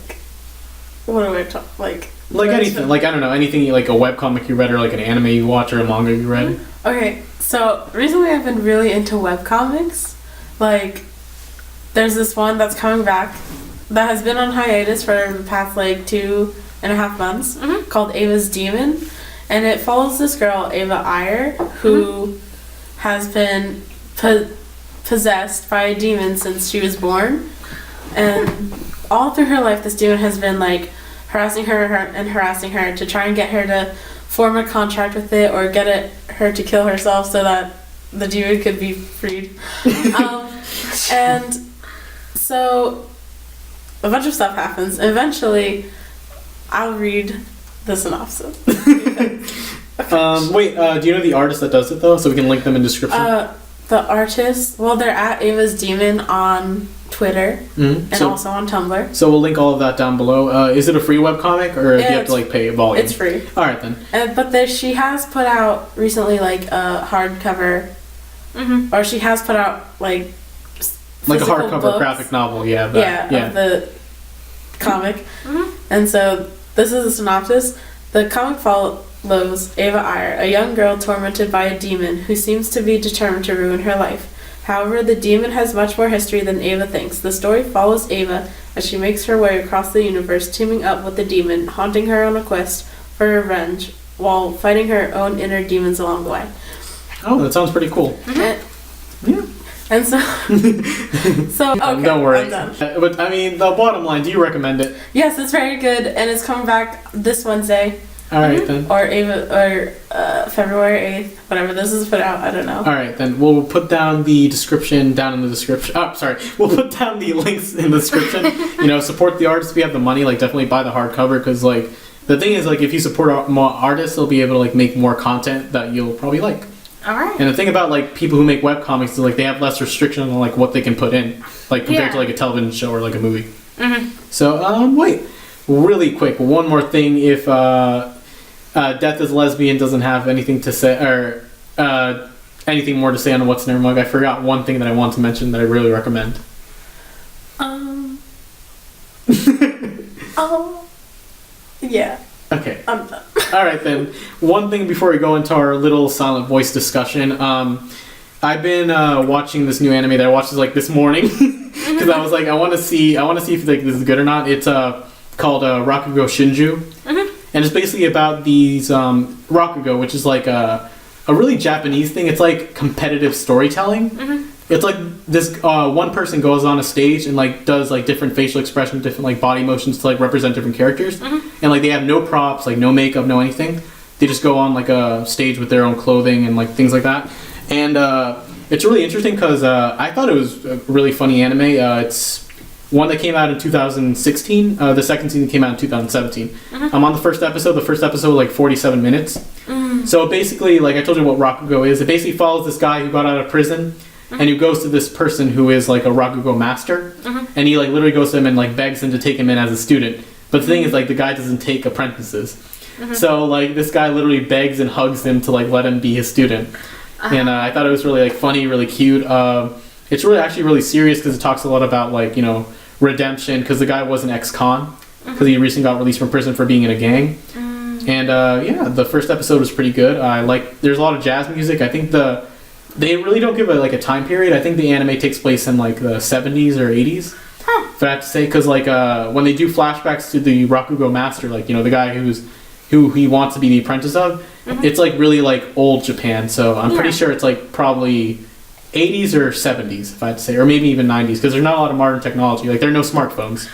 what do I talk like? Like anything, like I don't know, anything like a webcomic you read or like an anime you watch or a manga you read. Okay, so recently I've been really into webcomics. Like, there's this one that's coming back that has been on hiatus for the past like 2.5 months called Ava's Demon. And it follows this girl, Ava Iyer, who has been possessed by a demon since she was born. And all through her life, this demon has been like harassing her to try and get her to form a contract with it or get her to kill herself so that the demon could be freed. And so a bunch of stuff happens. Eventually, I'll read the synopsis. Wait, do you know the artist that does it though? So we can link them in description. The artist, well, they're at Ava's Demon on Twitter and also on Tumblr. So we'll link all of that down below. Is it a free webcomic or do you have to like pay a volume? It's free. All right then. But she has put out recently like a hardcover, or she has put out like a hardcover books. Graphic novel. Of the comic. And so this is a synopsis. The comic follows Ava Iyer, a young girl tormented by a demon who seems to be determined to ruin her life. However, the demon has much more history than Ava thinks. The story follows Ava as she makes her way across the universe, teaming up with the demon, haunting her on a quest for revenge, while fighting her own inner demons along the way. Oh, that sounds pretty cool. Yeah. And so okay, don't worry. I'm done. But I mean, the bottom line, do you recommend it? Yes, it's very good, and it's coming back this Wednesday. All right then. Or February 8th, whatever this is put out, I don't know. All right then. We'll put down the description down in the description. Oh, sorry. We'll put down the links in the description. Support the artists if you have the money. Like, definitely buy the hardcover because, like, the thing is, like, if you support more artists, they'll be able to like make more content that you'll probably like. All right. And the thing about like people who make webcomics is like they have less restriction on like what they can put in, like compared to like a television show or like a movie. So wait, really quick, one more thing. If Deathislesbian doesn't have anything to say or anything more to say on what's in her mug, I forgot one thing that I want to mention that I really recommend. Yeah. Okay. I'm done. All right then. One thing before we go into our little silent voice discussion. I've been watching this new anime that I watched like this morning because I was like, I want to see if like this is good or not. It's called Rakugo Shinju, and it's basically about these Rakugo, which is like a really Japanese thing. It's like competitive storytelling. It's like this one person goes on a stage and like does like different facial expressions, different like body motions to like represent different characters, and like they have no props, like no makeup, no anything. They just go on like a stage with their own clothing and like things like that. And it's really interesting because I thought it was a really funny anime. It's one that came out in 2016. The second season came out in 2017. I'm on the first episode. The first episode was like 47 minutes. So basically, like I told you what Rakugo is, it basically follows this guy who got out of prison and who goes to this person who is like a Rakugo master. And he like literally goes to him and like begs him to take him in as a student. But the thing is, like, the guy doesn't take apprentices. So like this guy literally begs and hugs him to like let him be his student. And I thought it was really like funny, really cute. It's really actually really serious because it talks a lot about like, you know, redemption, because the guy was an ex-con because he recently got released from prison for being in a gang. And yeah, the first episode was pretty good. There's a lot of jazz music. I think they really don't give a time period. I think the anime takes place in like the 70s or 80s. If I have to say, because like when they do flashbacks to the Rakugo master, like, you know, the guy who he wants to be the apprentice of, it's like really like old Japan. So I'm pretty sure it's like probably 80s or 70s, if I had to say, or maybe even 90s, because there's not a lot of modern technology. Like, there are no smartphones.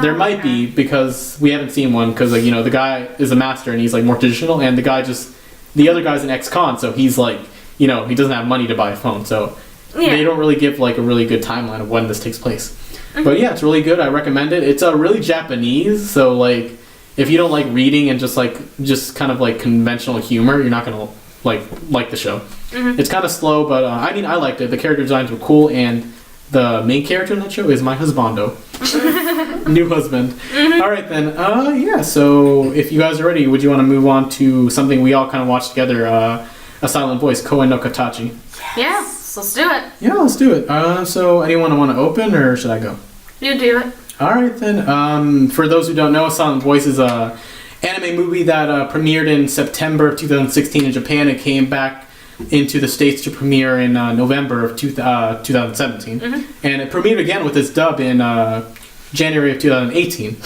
There might be, because we haven't seen one, because like, you know, the guy is a master and he's like more traditional, and the other guy's an ex-con, so he's like, you know, he doesn't have money to buy a phone, so they don't really give like a really good timeline of when this takes place. But yeah, it's really good. I recommend it. It's really Japanese, so like if you don't like reading and just kind of like conventional humor, you're not gonna like the show. It's kind of slow, but I mean, I liked it. The character designs were cool, and the main character in that show is my husbando. New husband. Alright then, yeah, so if you guys are ready, would you want to move on to something we all kind of watched together, A Silent Voice, Koen no Katachi? Yeah, so let's do it. Yeah, let's do it. So anyone want to open, or should I go? You do it. Alright then, for those who don't know, A Silent Voice is a anime movie that premiered in September of 2016 in Japan. It came back into the States to premiere in November of 2017. And it premiered again with its dub in January of 2018.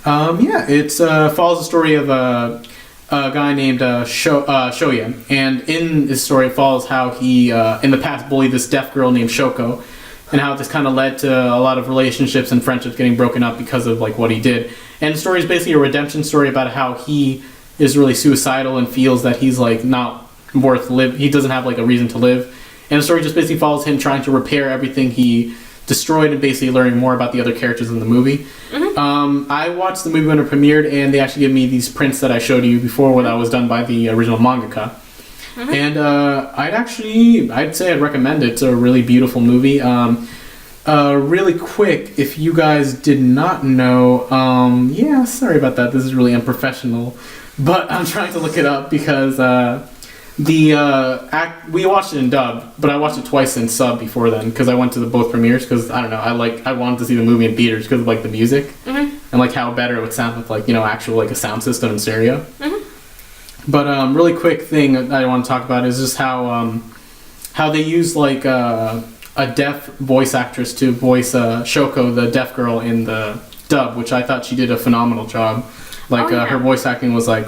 Yeah, it follows the story of a guy named Shoya. And in this story, it follows how he, in the past, bullied this deaf girl named Shoko, and how this kind of led to a lot of relationships and friendships getting broken up because of like what he did. And the story is basically a redemption story about how he is really suicidal and feels that he's like not worth live. He doesn't have like a reason to live. And the story just basically follows him trying to repair everything he destroyed and basically learning more about the other characters in the movie. I watched the movie when it premiered, and they actually gave me these prints that I showed you before when that was done by the original mangaka. And I'd say I'd recommend it. It's a really beautiful movie. Really quick, if you guys did not know, yeah, sorry about that. This is really unprofessional, but I'm trying to look it up because we watched it in dub, but I watched it twice in sub before then because I went to both premieres because I don't know, I wanted to see the movie in theaters because of like the music and like how better it would sound with like, you know, actual like a sound system and stereo. But really quick thing that I want to talk about is just how they use like a deaf voice actress to voice Shoko, the deaf girl, in the dub, which I thought she did a phenomenal job. Like her voice acting was like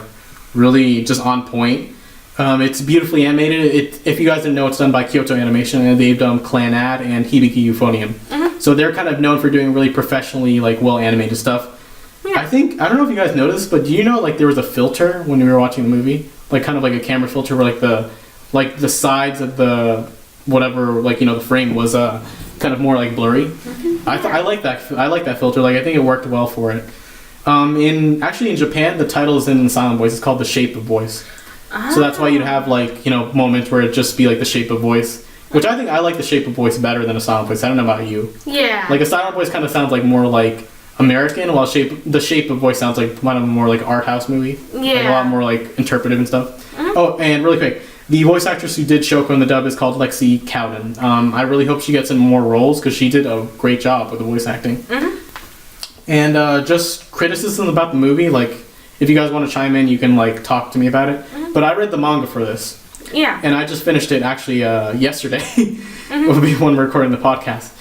really just on point. It's beautifully animated. If you guys didn't know, it's done by Kyoto Animation, and they've done Clanad and Hibiki Euphonium. So they're kind of known for doing really professionally like well animated stuff. I don't know if you guys noticed, but do you know like there was a filter when we were watching the movie, like kind of like a camera filter where like the sides of the whatever, like, you know, the frame was kind of more like blurry. I like that filter. Like I think it worked well for it. In Japan, the title is in Silent Voice. It's called The Shape of Voice. So that's why you'd have like, you know, moments where it'd just be like The Shape of Voice, which I think I like The Shape of Voice better than A Silent Voice. I don't know about you. Yeah. Like A Silent Voice kind of sounds like more like American, while The Shape of Voice sounds like kind of more like art house movie. Yeah. Like a lot more like interpretive and stuff. Oh, and really quick, the voice actress who did Shoko in the dub is called Lexi Cowden. I really hope she gets in more roles because she did a great job with the voice acting. And just criticism about the movie, like if you guys want to chime in, you can like talk to me about it. But I read the manga for this. Yeah. And I just finished it actually yesterday when we're recording the podcast.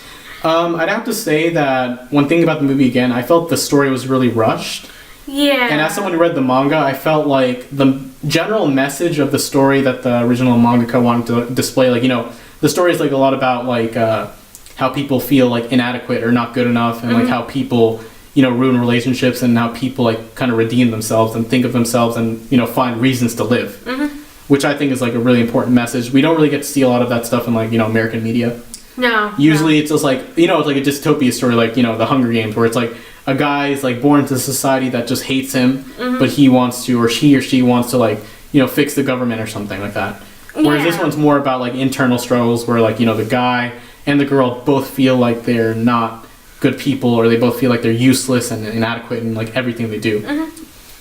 I'd have to say that one thing about the movie, again, I felt the story was really rushed. Yeah. And as someone who read the manga, I felt like the general message of the story that the original mangaka wanted to display, like, you know, the story is like a lot about like how people feel like inadequate or not good enough, and like how people, you know, ruin relationships, and how people like kind of redeem themselves and think of themselves and, you know, find reasons to live, which I think is like a really important message. We don't really get to see a lot of that stuff in like, you know, American media. No. Usually it's just like, it's like a dystopia story, like, the Hunger Games, where it's like a guy is like born into a society that just hates him, but he wants to, or she wants to, like, fix the government or something like that. Whereas this one's more about like internal struggles where, like, the guy and the girl both feel like they're not good people, or they both feel like they're useless and inadequate in like everything they do.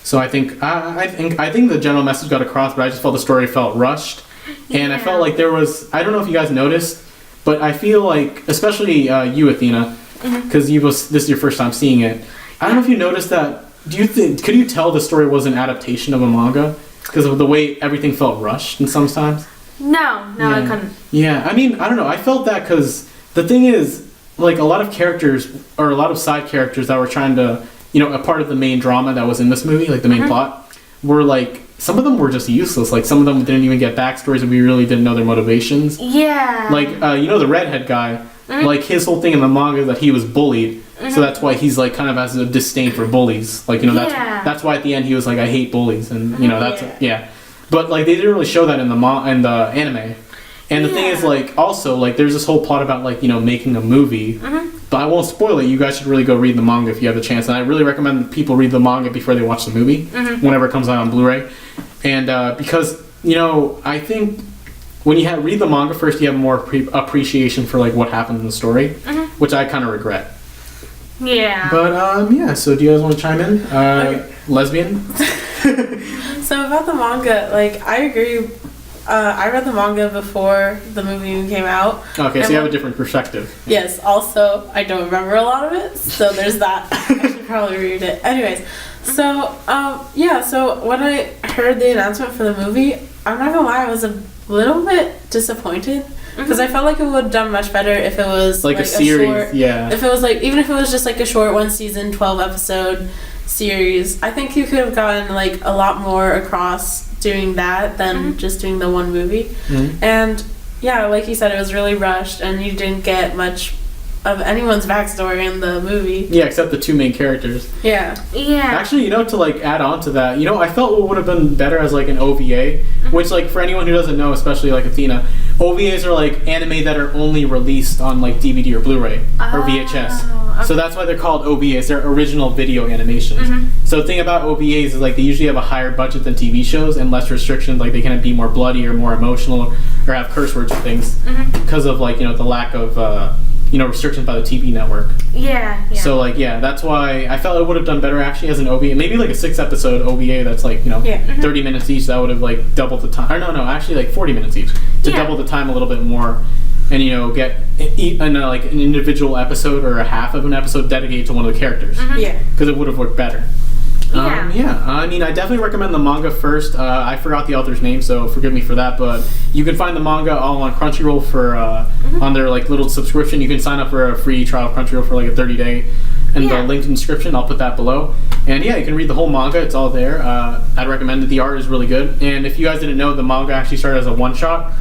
So I think the general message got across, but I just felt the story felt rushed, and I felt like there was, I don't know if you guys noticed, but I feel like, especially you, Athena, because this is your first time seeing it. I don't know if you noticed that. Could you tell the story was an adaptation of a manga because of the way everything felt rushed and sometimes? No, I couldn't. Yeah, I mean, I don't know. I felt that because the thing is, like, a lot of characters, or a lot of side characters that were trying to, a part of the main drama that was in this movie, like the main plot, were like, some of them were just useless. Like, some of them didn't even get backstories, and we really didn't know their motivations. Yeah. Like, the redhead guy, like, his whole thing in the manga is that he was bullied, so that's why he's, like, kind of has a disdain for bullies. Like, that's why at the end he was like, I hate bullies, and, But, like, they didn't really show that in the anime. And the thing is, like, also, like, there's this whole plot about, like, making a movie. But I won't spoil it. You guys should really go read the manga if you have the chance. And I really recommend people read the manga before they watch the movie, whenever it comes out on Blu-ray. And because, I think when you read the manga first, you have more appreciation for, like, what happened in the story, which I kind of regret. Yeah. But, so do you guys want to chime in? Okay. Lesbian? So about the manga, like, I agree. I read the manga before the movie even came out. Okay, so you have a different perspective. Yes, also, I don't remember a lot of it, so there's that. I should probably read it. Anyways, so, so when I heard the announcement for the movie, I'm not gonna lie, I was a little bit disappointed. Because I felt like it would have done much better if it was like a series, short, if it was like, even if it was just like a short 1 season, 12 episode series, I think you could have gotten like a lot more across doing that than just doing the one movie. And yeah, like you said, it was really rushed and you didn't get much of anyone's backstory in the movie. Yeah, except the two main characters. Yeah. Actually, to like add on to that, I felt what would have been better as like an OVA, which, like, for anyone who doesn't know, especially like Athena, OVAs are like anime that are only released on like DVD or Blu-ray or VHS. Okay. So that's why they're called OVAs. They're original video animations. So the thing about OVAs is, like, they usually have a higher budget than TV shows and less restrictions. Like, they can be more bloody or more emotional or have curse words and things because of, like, the lack of restrictions by the TV network. Yeah. So, like, that's why I felt it would have done better actually as an OVA. Maybe like a 6-episode OVA that's like, 30 minutes each. That would have like doubled the time. Or no, actually like 40 minutes each to double the time a little bit more, and get like an individual episode or a half of an episode dedicated to one of the characters. Because it would have worked better. I mean, I definitely recommend the manga first. I forgot the author's name, so forgive me for that, but you can find the manga all on Crunchyroll for on their like little subscription. You can sign up for a free trial of Crunchyroll for like a 30-day, and the link in the description, I'll put that below. And you can read the whole manga. It's all there. I'd recommend it. The art is really good. And if you guys didn't know, the manga actually started as a one-shot,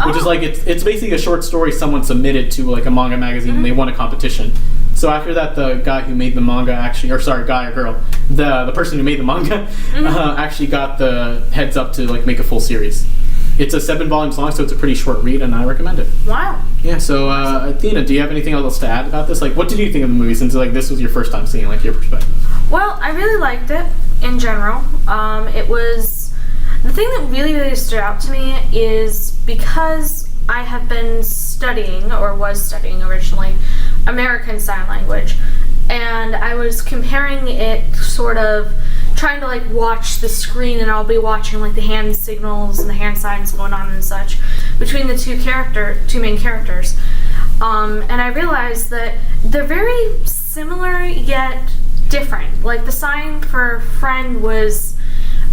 which is like it's basically a short story someone submitted to like a manga magazine and they won a competition. So after that, the guy who made the manga guy or girl, the person who made the manga actually got the heads up to like make a full series. It's a 7 volumes long, so it's a pretty short read, and I recommend it. Wow. Yeah. So Athena, do you have anything else to add about this? Like, what did you think of the movie since like this was your first time seeing like your perspective? Well, I really liked it in general. It was the thing that really stood out to me is because I have been studying, or was studying originally, American Sign Language, and I was comparing it, sort of trying to like watch the screen, and I'll be watching like the hand signals and the hand signs going on and such between the two main characters, and I realized that they're very similar yet different. Like the sign for friend was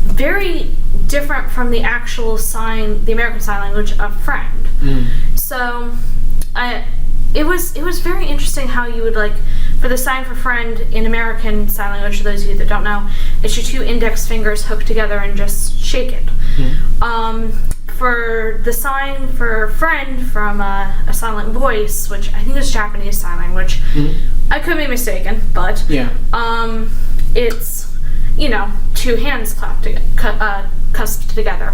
very different from the actual sign, the American Sign Language of friend. So it was very interesting how you would like, for the sign for friend in American Sign Language, for those of you that don't know, it's your 2 index fingers hooked together and just shake it. For the sign for friend from a silent voice, which I think is Japanese sign language, I could be mistaken, but it's 2 hands cusped together.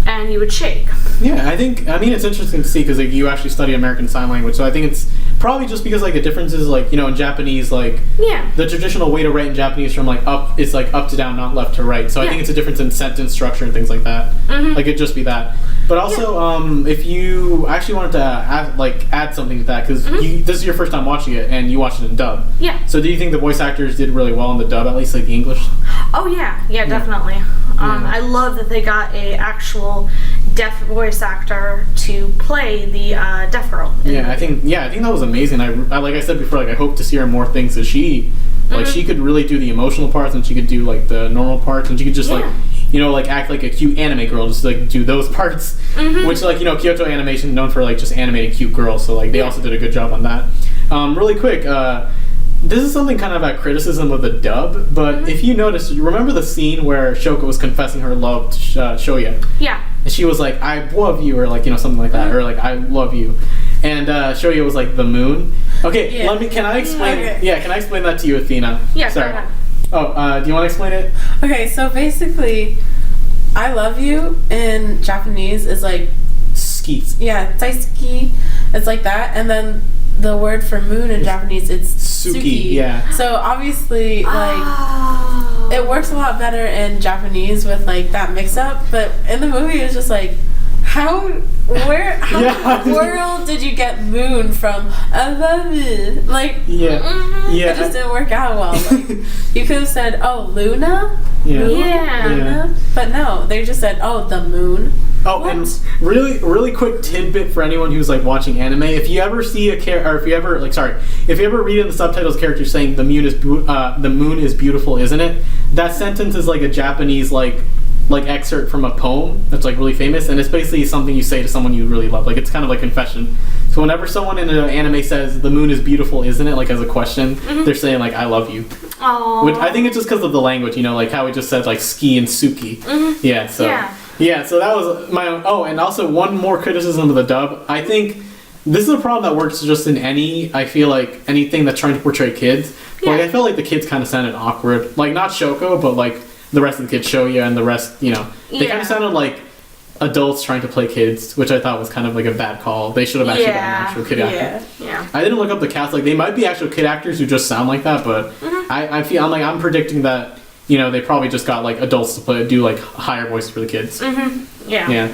And you would shake. Yeah, I mean, it's interesting to see because like, you actually study American Sign Language, so I think it's probably just because like the difference is like, you know, in Japanese, like the traditional way to write in Japanese from like up is like up to down, not left to right. So I think it's a difference in sentence structure and things like that. Like it'd just be that. But also, if you actually wanted to add something to that, because this is your first time watching it and you watched it in dub. Yeah. So do you think the voice actors did really well in the dub, at least like the English? Oh yeah, definitely. I love that they got a actual deaf voice actor to play the deaf girl. I think that was amazing. I like I said before, like I hope to see her in more things. As she, like she could really do the emotional parts, and she could do like the normal parts, and she could just like, you know, like act like a cute anime girl, just like do those parts. Which like, you know, Kyoto Animation is known for like just animating cute girls, so like they also did a good job on that. Really quick, this is something kind of a criticism of the dub, but if you notice, you remember the scene where Shoko was confessing her love to Shoya? Yeah. And she was like, I love you, or like, you know, something like that, or like, I love you. And Shoya was like, the moon. Okay, can I explain that to you, Athena? Yeah, sorry. Do you want to explain it? Okay, so basically, I love you in Japanese is like ski. Yeah, taisuki. It's like that, and then the word for moon in Japanese, it's Suki. Yeah. So obviously, like, it works a lot better in Japanese with like that mix up, but in the movie it's just like, how in the world did you get moon from I love it? Like, it just didn't work out well. Like, you could have said, oh, Luna? Luna? But no, they just said, oh, the moon. Oh, what? And really quick tidbit for anyone who's like watching anime: if you ever see if you ever read in the subtitles character saying the moon is beautiful, isn't it? That sentence is like a Japanese like excerpt from a poem that's like really famous, and it's basically something you say to someone you really love. Like it's kind of like confession. So whenever someone in an anime says the moon is beautiful, isn't it? Like as a question, they're saying like I love you. Aww. Which I think it's just because of the language, you know, like how it just says like ski and suki. Yeah. So. Yeah, so that was my own. Oh, and also one more criticism of the dub. I think this is a problem that works just in I feel like anything that's trying to portray kids. Like I felt like the kids kind of sounded awkward. Like not Shoko, but like the rest of the kids, Shoya and the rest, you know. They kind of sounded like adults trying to play kids, which I thought was kind of like a bad call. They should have actually gotten an actual kid actor. Yeah. I didn't look up the cast. Like they might be actual kid actors who just sound like that, but I'm predicting that, you know, they probably just got like adults to do like higher voices for the kids. Yeah.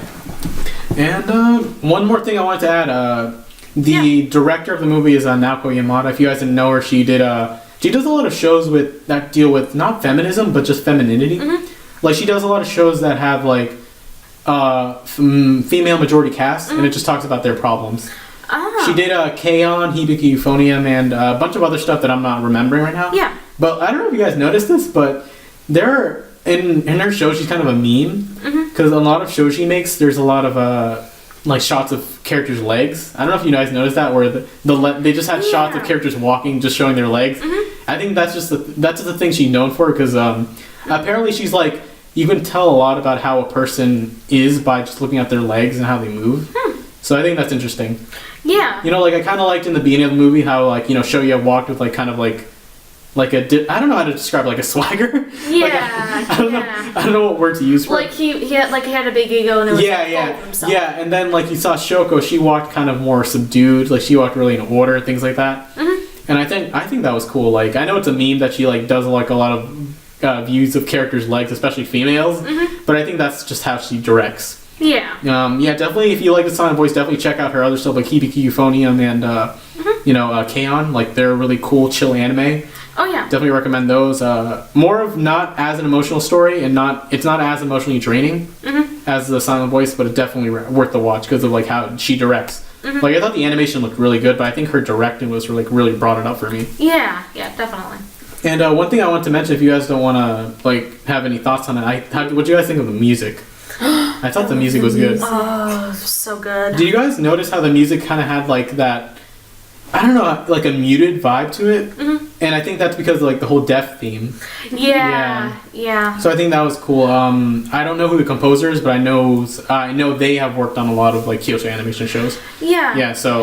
And one more thing I wanted to add: the director of the movie is Naoko Yamada. If you guys didn't know her, she does a lot of shows that deal with not feminism but just femininity. Like she does a lot of shows that have like female majority cast, and it just talks about their problems. She did K-On!, Hibiki Euphonium, and a bunch of other stuff that I'm not remembering right now. Yeah. But I don't know if you guys noticed this, but in her show she's kind of a meme, because a lot of shows she makes, there's a lot of like shots of characters' legs. I don't know if you guys noticed that, where they just had shots of characters walking, just showing their legs. I think that's just the thing she's known for, because apparently she's like, you can tell a lot about how a person is by just looking at their legs and how they move. So I think that's interesting. Yeah. You know, like I kind of liked in the beginning of the movie how, like, you know, Shoya walked with like kind of like I don't know how to describe, like a swagger. Yeah. I don't know what word to use for it. Like he had a big ego and it was full of himself. Yeah, and then like you saw Shoko, she walked kind of more subdued, like she walked really in order, things like that. And I think that was cool. Like I know it's a meme that she like does like a lot of views of characters' legs, especially females, but I think that's just how she directs. Yeah. Definitely. If you like the silent voice, definitely check out her other stuff like Hibiki Euphonium and K-On!. Like they're really cool, chill anime. Oh yeah. Definitely recommend those. More of not as an emotional story, and it's not as emotionally draining as the silent voice, but it's definitely worth the watch because of like how she directs. Like I thought the animation looked really good, but I think her directing was really brought it up for me. Yeah, definitely. And one thing I want to mention, if you guys don't want to like have any thoughts on it, what do you guys think of the music? I thought the music was good. Oh, so good. Did you guys notice how the music kind of had like that, I don't know, like a muted vibe to it? And I think that's because of, like, the whole death theme. Yeah. So I think that was cool. I don't know who the composer is, but I know they have worked on a lot of, like, Kyoto Animation shows. Yeah. Yeah, so,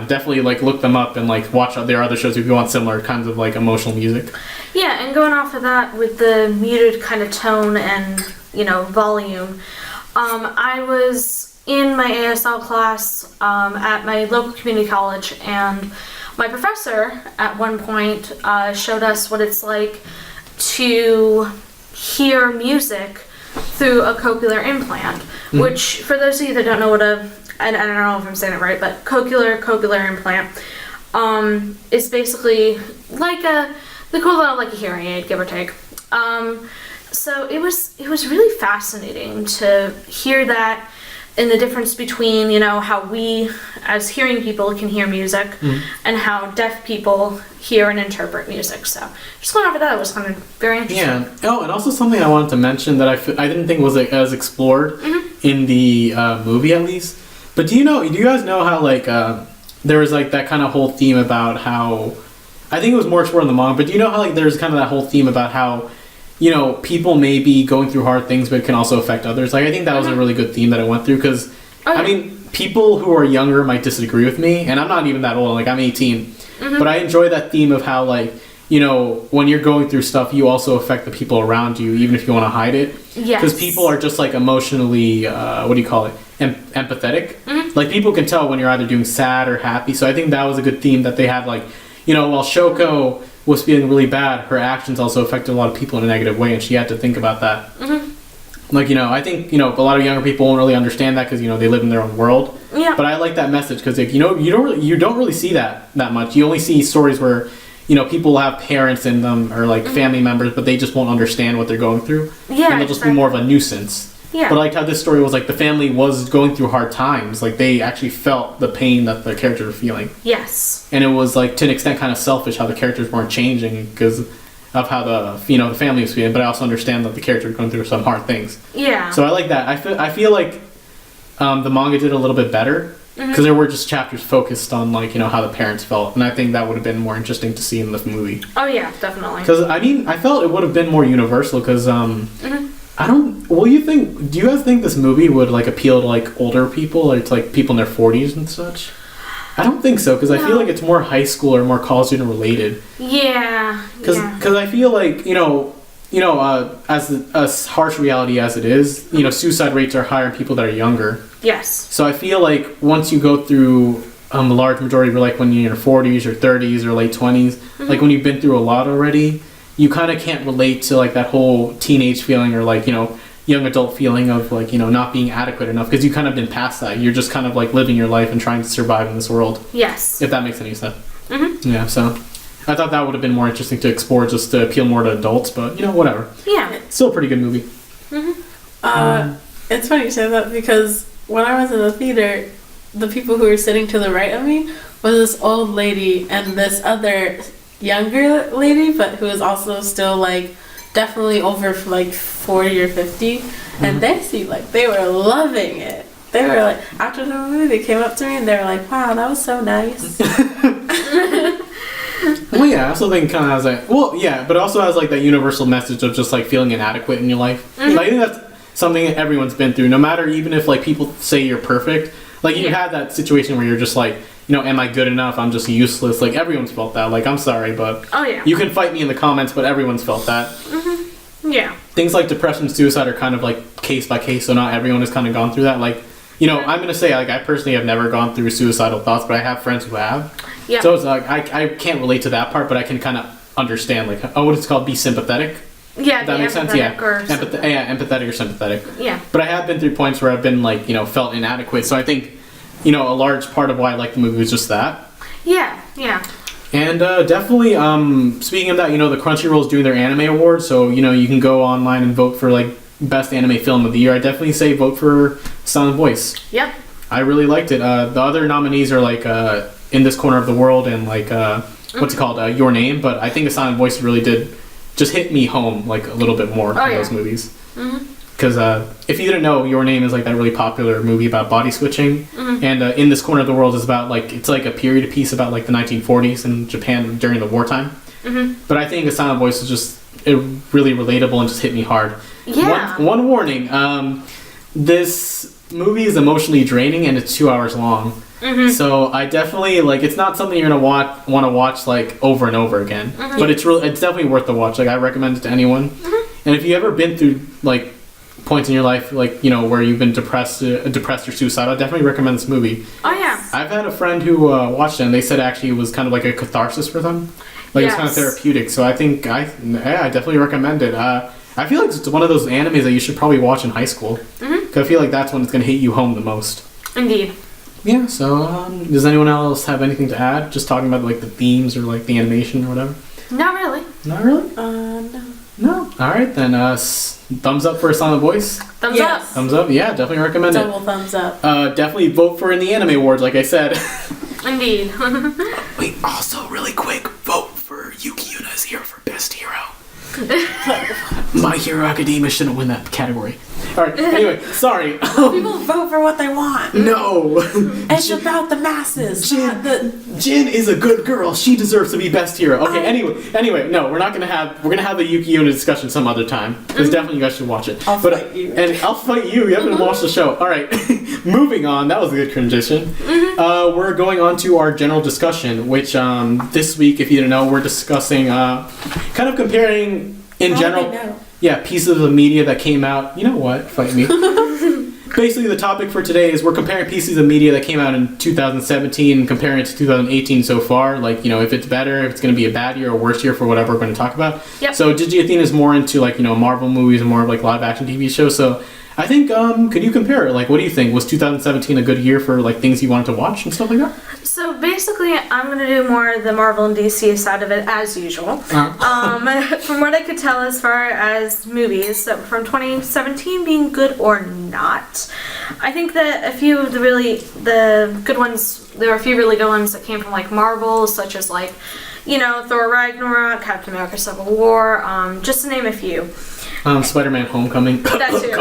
definitely, like, look them up and, like, watch their other shows if you want similar kinds of, like, emotional music. Yeah, and going off of that with the muted kind of tone and, volume, I was in my ASL class at my local community college, and my professor at one point showed us what it's like to hear music through a cochlear implant, which, for those of you that don't know what I don't know if I'm saying it right, but cochlear implant is basically like the equivalent of like a hearing aid, give or take. So it was really fascinating to hear that, and the difference between, how we as hearing people can hear music and how deaf people hear and interpret music. So just going over that was kind of very interesting. Yeah. Oh, and also something I wanted to mention that I didn't think was as explored in the movie, at least. But do you guys know how, like, there was, like, that kind of whole theme about how, I think it was more explored in the manga, but do you know how, like, there's kind of that whole theme about how, people may be going through hard things, but it can also affect others. Like, I think that was a really good theme that I went through, because, I mean, people who are younger might disagree with me, and I'm not even that old, like, I'm 18, but I enjoy that theme of how, like, when you're going through stuff, you also affect the people around you, even if you want to hide it. Yes. Because people are just, like, emotionally, empathetic. Like, people can tell when you're either doing sad or happy, so I think that was a good theme that they had, like, while Shoko was feeling really bad, her actions also affected a lot of people in a negative way, and she had to think about that. Like, I think, a lot of younger people won't really understand that because, they live in their own world. Yeah. But I like that message because, like, you don't really see that much. You only see stories where, people have parents in them or, like, family members, but they just won't understand what they're going through. Yeah, and they'll just be more of a nuisance. Yeah. But I liked how this story was, like, the family was going through hard times. Like, they actually felt the pain that the characters were feeling. Yes. And it was, like, to an extent kind of selfish how the characters weren't changing because of how the family was feeling. But I also understand that the characters were going through some hard things. Yeah. So I like that. I feel like the manga did a little bit better because there were just chapters focused on, like, how the parents felt. And I think that would have been more interesting to see in the movie. Oh, yeah, definitely. Because, I mean, I felt it would have been more universal because, do you guys think this movie would, like, appeal to, like, older people or to, like, people in their 40s and such? I don't think so, because I feel like it's more high school or more college student related. Yeah. Because I feel like, as harsh reality as it is, suicide rates are higher in people that are younger. Yes. So I feel like once you go through a large majority, like when you're in your 40s or 30s or late 20s, like when you've been through a lot already, you kind of can't relate to, like, that whole teenage feeling or, like, young adult feeling of, like, not being adequate enough because you kind of been past that. You're just kind of, like, living your life and trying to survive in this world. Yes. If that makes any sense. Yeah, so I thought that would have been more interesting to explore just to appeal more to adults, but, whatever. Yeah. Still a pretty good movie. It's funny you say that because when I was in the theater, the people who were sitting to the right of me was this old lady and this other younger lady, but who was also still, like, definitely over for, like, 40 or 50, and they seemed like they were loving it. They were like, after the movie, they came up to me and they were like, "Wow, that was so nice." Well, yeah, I also think kind of has like, well, yeah, but it also has, like, that universal message of just, like, feeling inadequate in your life. Like, I think that's something that everyone's been through, no matter, even if, like, people say you're perfect. Like, you had that situation where you're just like, am I good enough? I'm just useless. Like, everyone's felt that. Like, I'm sorry, but you can fight me in the comments, but everyone's felt that. Yeah. Things like depression, suicide are kind of, like, case by case, so not everyone has kind of gone through that. Like, I'm going to say, like, I personally have never gone through suicidal thoughts, but I have friends who have. Yeah. So it's like, I can't relate to that part, but I can kind of understand, like, what it's called, be sympathetic. Yeah, that makes sense. Yeah, empathetic or sympathetic. Yeah. But I have been through points where I've been, like, felt inadequate, so I think a large part of why I like the movie was just that. Yeah. And definitely, speaking of that, the Crunchyroll's doing their anime awards, so, you can go online and vote for, like, best anime film of the year. I definitely say vote for Silent Voice. Yep. I really liked it. The other nominees are, like, In This Corner of the World and, like, what's it called? Your Name, but I think A Silent Voice really did just hit me home, like, a little bit more in those movies. Because if you didn't know, Your Name is, like, that really popular movie about body switching. And In This Corner of the World is about, like, it's like a period piece about, like, the 1940s in Japan during the wartime. But I think A Silent Voice is just really relatable and just hit me hard. Yeah. One warning. This movie is emotionally draining and it's 2 hours long. So I definitely it's not something you're gonna want to watch like over and over again. But it's definitely worth the watch. Like I recommend it to anyone. And if you've ever been through like points in your life where you've been depressed or suicidal, I definitely recommend this movie. Oh yeah. I've had a friend who watched it and they said actually it was kind of like a catharsis for them. Like it's kind of therapeutic. So I think I definitely recommend it. I feel like it's one of those animes that you should probably watch in high school. Because I feel like that's when it's gonna hit you home the most. Indeed. Yeah, so does anyone else have anything to add? Just talking about like the themes or like the animation or whatever? Not really. Not really? No. No. Alright then, thumbs up for A Silent Voice? Thumbs up. Thumbs up, yeah, definitely recommend Double thumbs up. Definitely vote for in the Anime Awards, like I said. Indeed. Wait, also really quick, vote for Yuki Yuna's Hero for Best Hero. My Hero Academia shouldn't win that category. Alright, anyway, sorry. People vote for what they want. No! It's about the masses. Jin is a good girl. She deserves to be best hero. Okay, anyway, no, we're gonna have a Yuki Yuna discussion some other time. Because definitely you guys should watch it. I'll fight you. And I'll fight you. You haven't watched the show. Alright. Moving on, that was a good transition. We're going on to our general discussion, which this week, if you didn't know, we're discussing kind of comparing in general. Yeah, pieces of media that came out. You know what? Fight me. Basically, the topic for today is we're comparing pieces of media that came out in 2017 and comparing it to 2018 so far. Like, if it's better, if it's going to be a bad year or worse year for whatever we're going to talk about. Yep. So Digiathena is more into, Marvel movies and more of, live action TV shows. So I think, could you compare it? Like, what do you think? Was 2017 a good year for, things you wanted to watch and stuff like that? So basically, I'm going to do more the Marvel and DC side of it as usual. From what I could tell as far as movies, so from 2017 being good or not, I think that a few of the good ones, there are a few really good ones that came from Marvel, such as Thor Ragnarok, Captain America Civil War, just to name a few. Spider-Man Homecoming. That too.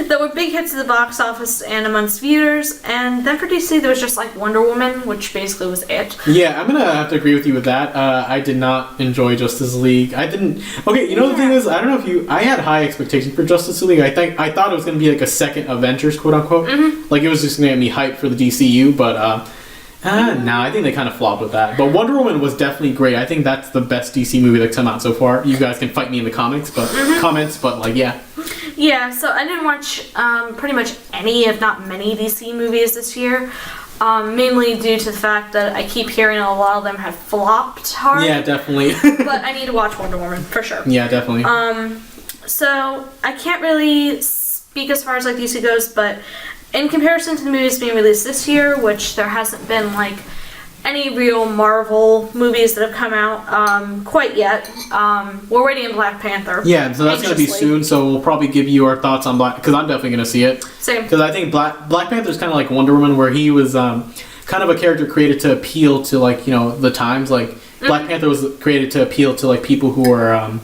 That were big hits at the box office and amongst viewers. And then for DC, there was just Wonder Woman, which basically was it. Yeah, I'm gonna have to agree with you with that. I did not enjoy Justice League. I didn't. Okay, the thing is, I don't know if I had high expectations for Justice League. I thought it was gonna be a second Avengers, quote unquote. It was just gonna get me hyped for the DCU, but no, I think they kind of flopped with that. But Wonder Woman was definitely great. I think that's the best DC movie that's come out so far. You guys can fight me in the comments, but yeah. Yeah, so I didn't watch pretty much any, if not many, DC movies this year. Mainly due to the fact that I keep hearing a lot of them have flopped hard. Yeah, definitely. But I need to watch Wonder Woman, for sure. Yeah, definitely. So I can't really speak as far as DC goes, but in comparison to the movies being released this year, which there hasn't been any real Marvel movies that have come out quite yet. We're waiting on Black Panther. Yeah, so that's going to be soon, so we'll probably give you our thoughts on Black, because I'm definitely going to see it. Same. Because I think Black Panther's kind of like Wonder Woman, where he was kind of a character created to appeal to the times. Black Panther was created to appeal to people who are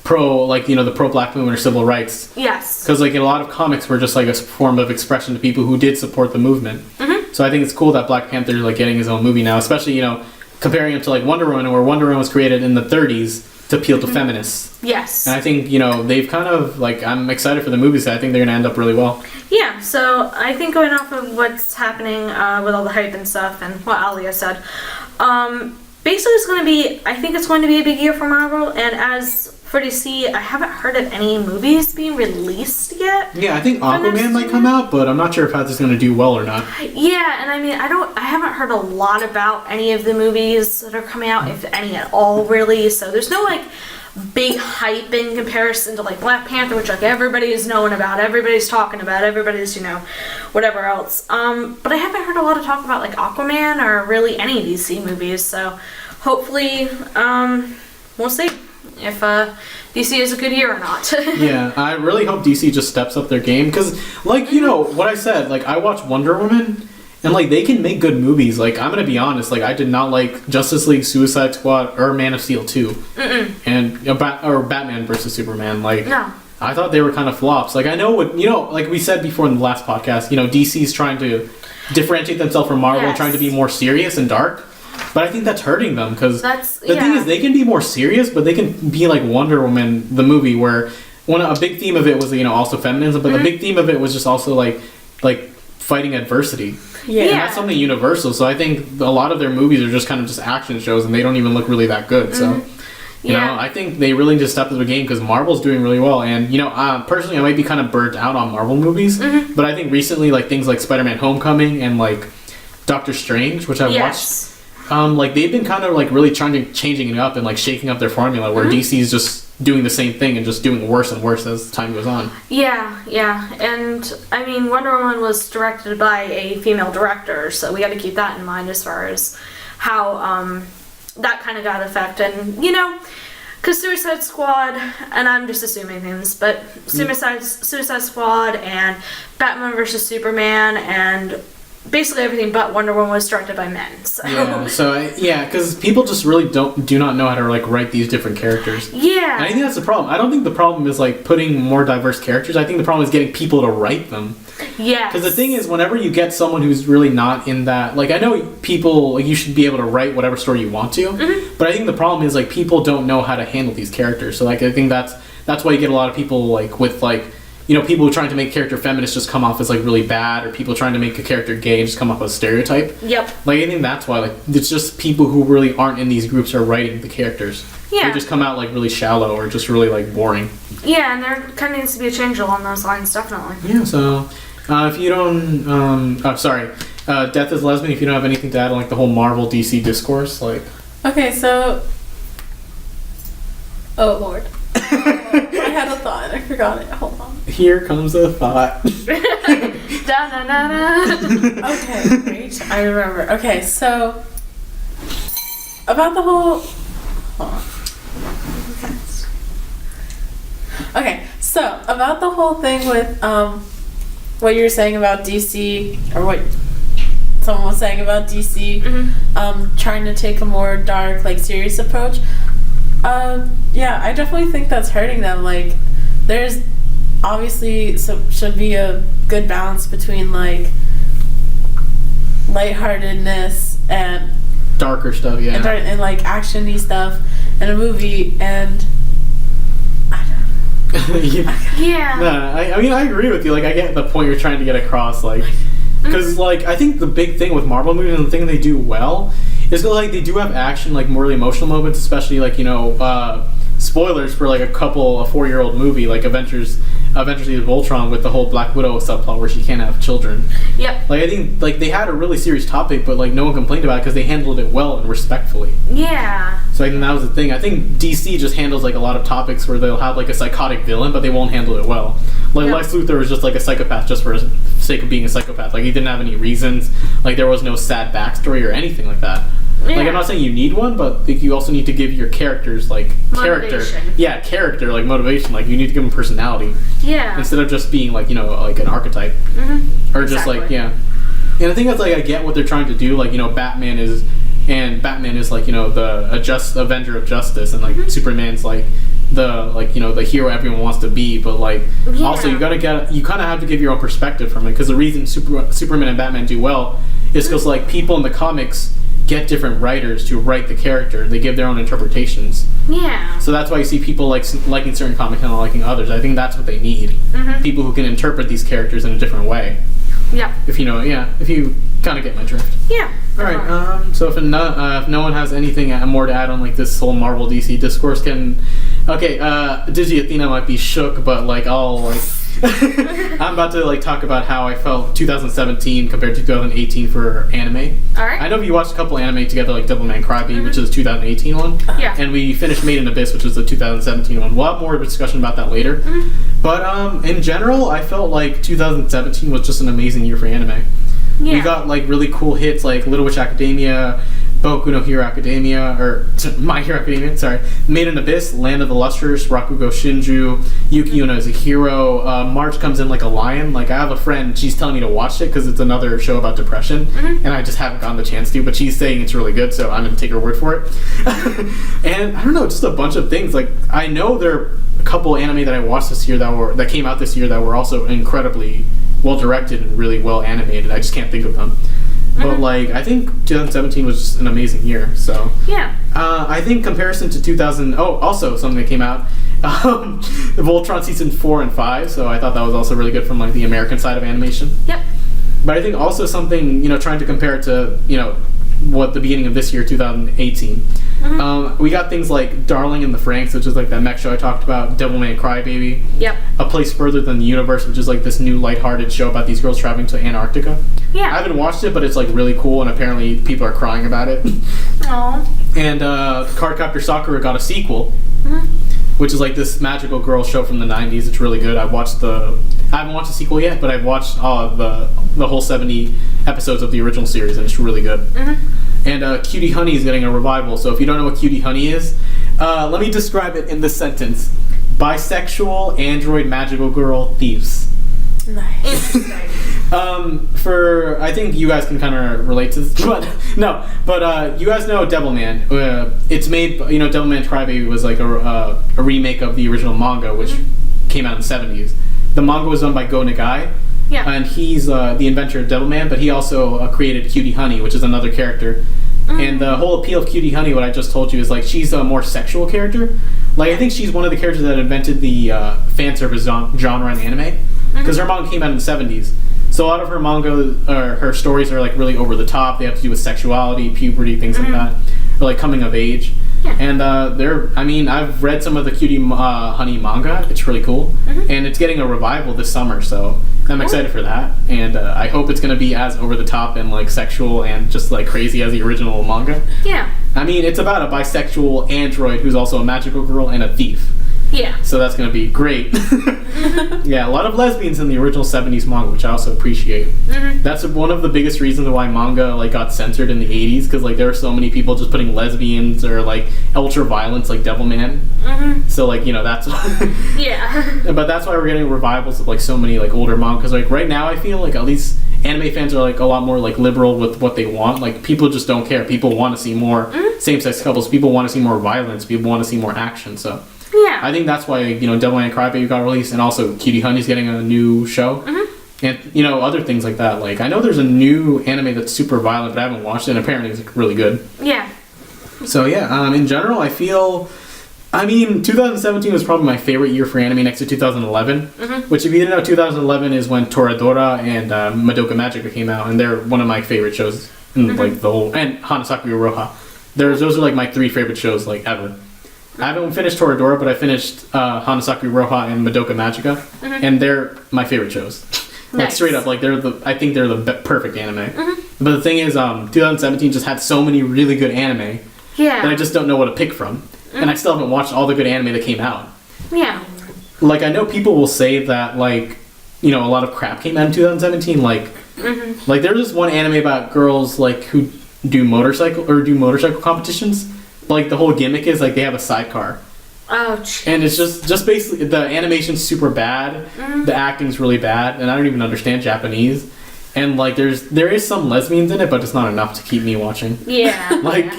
pro the pro Black movement or civil rights. Yes. Because a lot of comics were just a form of expression to people who did support the movement. So I think it's cool that Black Panther is getting his own movie now, especially comparing it to Wonder Woman, where Wonder Woman was created in the 30s to appeal to feminists. Yes. And I think they've kind of I'm excited for the movies. I think they're gonna end up really well. Yeah. So I think going off of what's happening with all the hype and stuff, and what Alia said, basically I think it's going to be a big year for Marvel, and as for DC, I haven't heard of any movies being released yet. Yeah, I think Aquaman might come out, but I'm not sure if that's going to do well or not. Yeah, and I haven't heard a lot about any of the movies that are coming out, if any at all, really. So there's no big hype in comparison to Black Panther, which everybody is knowing about, everybody's talking about, everybody's whatever else. But I haven't heard a lot of talk about Aquaman or really any DC movies. So hopefully, we'll see if DC is a good year or not. Yeah, I really hope DC just steps up their game, because what I said, I watched Wonder Woman, and they can make good movies. I'm gonna be honest, I did not like Justice League, Suicide Squad, or Man of Steel 2. And or Batman versus Superman. No. I thought they were kind of flops. I know what we said before in the last podcast, DC's trying to differentiate themselves from Marvel, trying to be more serious and dark. But I think that's hurting them because the yeah. thing is they can be more serious, but they can be like Wonder Woman, the movie, where a big theme of it was also feminism, but the big theme of it was just also like fighting adversity. Yeah. And that's something universal. So I think a lot of their movies are just kind of just action shows, and they don't even look really that good. So. You know, I think they really just stepped up the game because Marvel's doing really well. And, personally, I might be kind of burnt out on Marvel movies. But I think recently, like, things like Spider-Man Homecoming and, like, Doctor Strange, which I've watched, they've been kind of, like, really changing it up and, like, shaking up their formula where DC is just doing the same thing and just doing worse and worse as time goes on. Yeah. And, I mean, Wonder Woman was directed by a female director, so we got to keep that in mind as far as how, that kind of got effect. And because Suicide Squad, and I'm just assuming things, but Suicide Squad and Batman vs Superman and basically everything but Wonder Woman was directed by men. So because people just really do not know how to like write these different characters. Yeah, and I think that's the problem. I don't think the problem is like putting more diverse characters. I think the problem is getting people to write them. Yeah. Because the thing is, whenever you get someone who's really not in that, like I know people, like you should be able to write whatever story you want to, but I think the problem is like people don't know how to handle these characters. So like I think that's why you get a lot of people like with like. People trying to make a character feminist just come off as, like, really bad, or people trying to make a character gay and just come off as stereotype. Yep. Like, I think that's why, like, it's just people who really aren't in these groups are writing the characters. Yeah. They just come out, like, really shallow or just really, like, boring. Yeah, and there kind of needs to be a change along those lines, definitely. Yeah, so, if you don't, Deathislesbian, if you don't have anything to add on, like, the whole Marvel DC discourse, like... Okay, so... Oh, Lord. I had a thought and I forgot it. Hold on. Here comes a thought. Okay, great. I remember. Okay, so about the whole. Hold on. Okay, so about the whole thing with what you were saying about DC, or what someone was saying about DC, trying to take a more dark, like serious approach. Yeah, I definitely think that's hurting them. Like, there's obviously should be a good balance between like lightheartedness and darker stuff, yeah, and like action-y stuff in a movie, and I don't know. Yeah. No, I mean, I agree with you. Like, I get the point you're trying to get across. Like, because like I think the big thing with Marvel movies and the thing they do well is like they do have action, like more emotional moments, especially like spoilers for like a 4-year-old movie like Avengers Age of Ultron with the whole Black Widow subplot where she can't have children. Yep. Like I think like they had a really serious topic, but like no one complained about it because they handled it well and respectfully. Yeah. So I think that was the thing. I think DC just handles like a lot of topics where they'll have like a psychotic villain, but they won't handle it well. Like Lex Luthor was just like a psychopath just for the sake of being a psychopath. Like he didn't have any reasons. Like there was no sad backstory or anything like that. Yeah. Like I'm not saying you need one, but like, you also need to give your characters like motivation. character like motivation. Like you need to give them personality. Yeah. Instead of just being like like an archetype, or just like And I think that's like I get what they're trying to do. Like Batman is like the Avenger of Justice, and like Superman's like the hero everyone wants to be, but like also you kind of have to give your own perspective from it, because the reason Superman and Batman do well is because like people in the comics get different writers to write the character. They give their own interpretations. Yeah. So that's why you see people liking certain comics and not liking others. I think that's what they need. People who can interpret these characters in a different way. Yeah. If you kind of get my drift. Yeah. All right. So if no one has anything more to add on like this whole Marvel DC discourse, Digiathena might be shook, but like I'm about to talk about how I felt 2017 compared to 2018 for anime. All right. I know we watched a couple anime together, like Devilman Crybaby, which is the 2018 one. Yeah. And we finished Made in Abyss, which was the 2017 one. We'll have more of a discussion about that later. But in general, I felt like 2017 was just an amazing year for anime. Yeah. We got really cool hits like Little Witch Academia, Boku no Hero Academia, or My Hero Academia, sorry, Made in Abyss, Land of the Lustrous, Rakugo Shinju, Yuki Onna is a Hero, March Comes In Like a Lion. Like, I have a friend, she's telling me to watch it because it's another show about depression, and I just haven't gotten the chance to, but she's saying it's really good, so I'm going to take her word for it. And, I don't know, just a bunch of things. Like, I know there are a couple anime that I watched this year that came out this year that were also incredibly well directed and really well animated. I just can't think of them. But like, I think 2017 was just an amazing year. So Yeah. I think comparison to 2000. Oh, also something that came out, the Voltron season 4 and 5. So I thought that was also really good from like the American side of animation. Yep. But I think also something, trying to compare it to what the beginning of this year, 2018. We got things like Darling in the Franxx, which is like that mech show I talked about, Devilman Crybaby. Yep. A Place Further Than the Universe, which is like this new lighthearted show about these girls traveling to Antarctica. Yeah. I haven't watched it, but it's like really cool, and apparently people are crying about it. Aww. And Cardcaptor Sakura got a sequel, which is like this magical girl show from the 90s. It's really good. I haven't watched the sequel yet, but I've watched the whole 70 episodes of the original series, and it's really good. And Cutie Honey is getting a revival. So if you don't know what Cutie Honey is, let me describe it in this sentence: bisexual android magical girl thieves. Nice. Interesting. I think you guys can kind of relate to this, but you guys know Devilman. It's made, Devilman Crybaby was like a remake of the original manga, which came out in the 70s. The manga was done by Go Nagai, and he's the inventor of Devilman, but he also created Cutie Honey, which is another character. And the whole appeal of Cutie Honey, what I just told you, is like she's a more sexual character. Like, I think she's one of the characters that invented the fan service genre in anime, because her manga came out in the 70s. So a lot of her manga, her stories are like really over the top. They have to do with sexuality, puberty, things like that, or like coming of age. Yeah. And I've read some of the Cutie Honey manga. It's really cool, and it's getting a revival this summer. So I'm excited for that, and I hope it's gonna be as over the top and like sexual and just like crazy as the original manga. Yeah. I mean, it's about a bisexual android who's also a magical girl and a thief. Yeah. So that's going to be great. Yeah, a lot of lesbians in the original 70s manga, which I also appreciate. That's one of the biggest reasons why manga like got censored in the 80s, because like there were so many people just putting lesbians or like ultra violence like Devilman. So like, that's Yeah. but that's why we're getting revivals of like so many like older manga, because like right now I feel like at least anime fans are like a lot more like liberal with what they want. Like people just don't care. People want to see more same-sex couples. People want to see more violence. People want to see more action. So Yeah. I think that's why, Devilman Crybaby got released, and also Cutie Honey's getting a new show. And, other things like that. Like, I know there's a new anime that's super violent, but I haven't watched it, and apparently it's like, really good. Yeah. So, yeah, in general, I feel... 2017 was probably my favorite year for anime next to 2011. Which, if you didn't know, 2011 is when Toradora and Madoka Magica came out, and they're one of my favorite shows in, like, the whole... And Hanasaki Roha. Those are, like, my 3 favorite shows, like, ever. I haven't finished Toradora, but I finished Hanasaki Roha and Madoka Magica, and they're my favorite shows. Like Nice. straight up, like I think they're the perfect anime. But the thing is, 2017 just had so many really good anime that I just don't know what to pick from, and I still haven't watched all the good anime that came out. Yeah. Like I know people will say that like a lot of crap came out in 2017. Like like there's this one anime about girls like who do motorcycle competitions. Like the whole gimmick is like they have a sidecar, Ouch. and it's just basically the animation's super bad, the acting's really bad, and I don't even understand Japanese, and like there is some lesbians in it, but it's not enough to keep me watching. Yeah. Like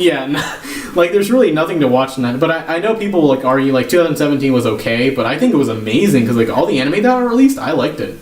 like there's really nothing to watch in that. But I know people like argue like 2017 was okay, but I think it was amazing because like all the anime that were released, I liked it.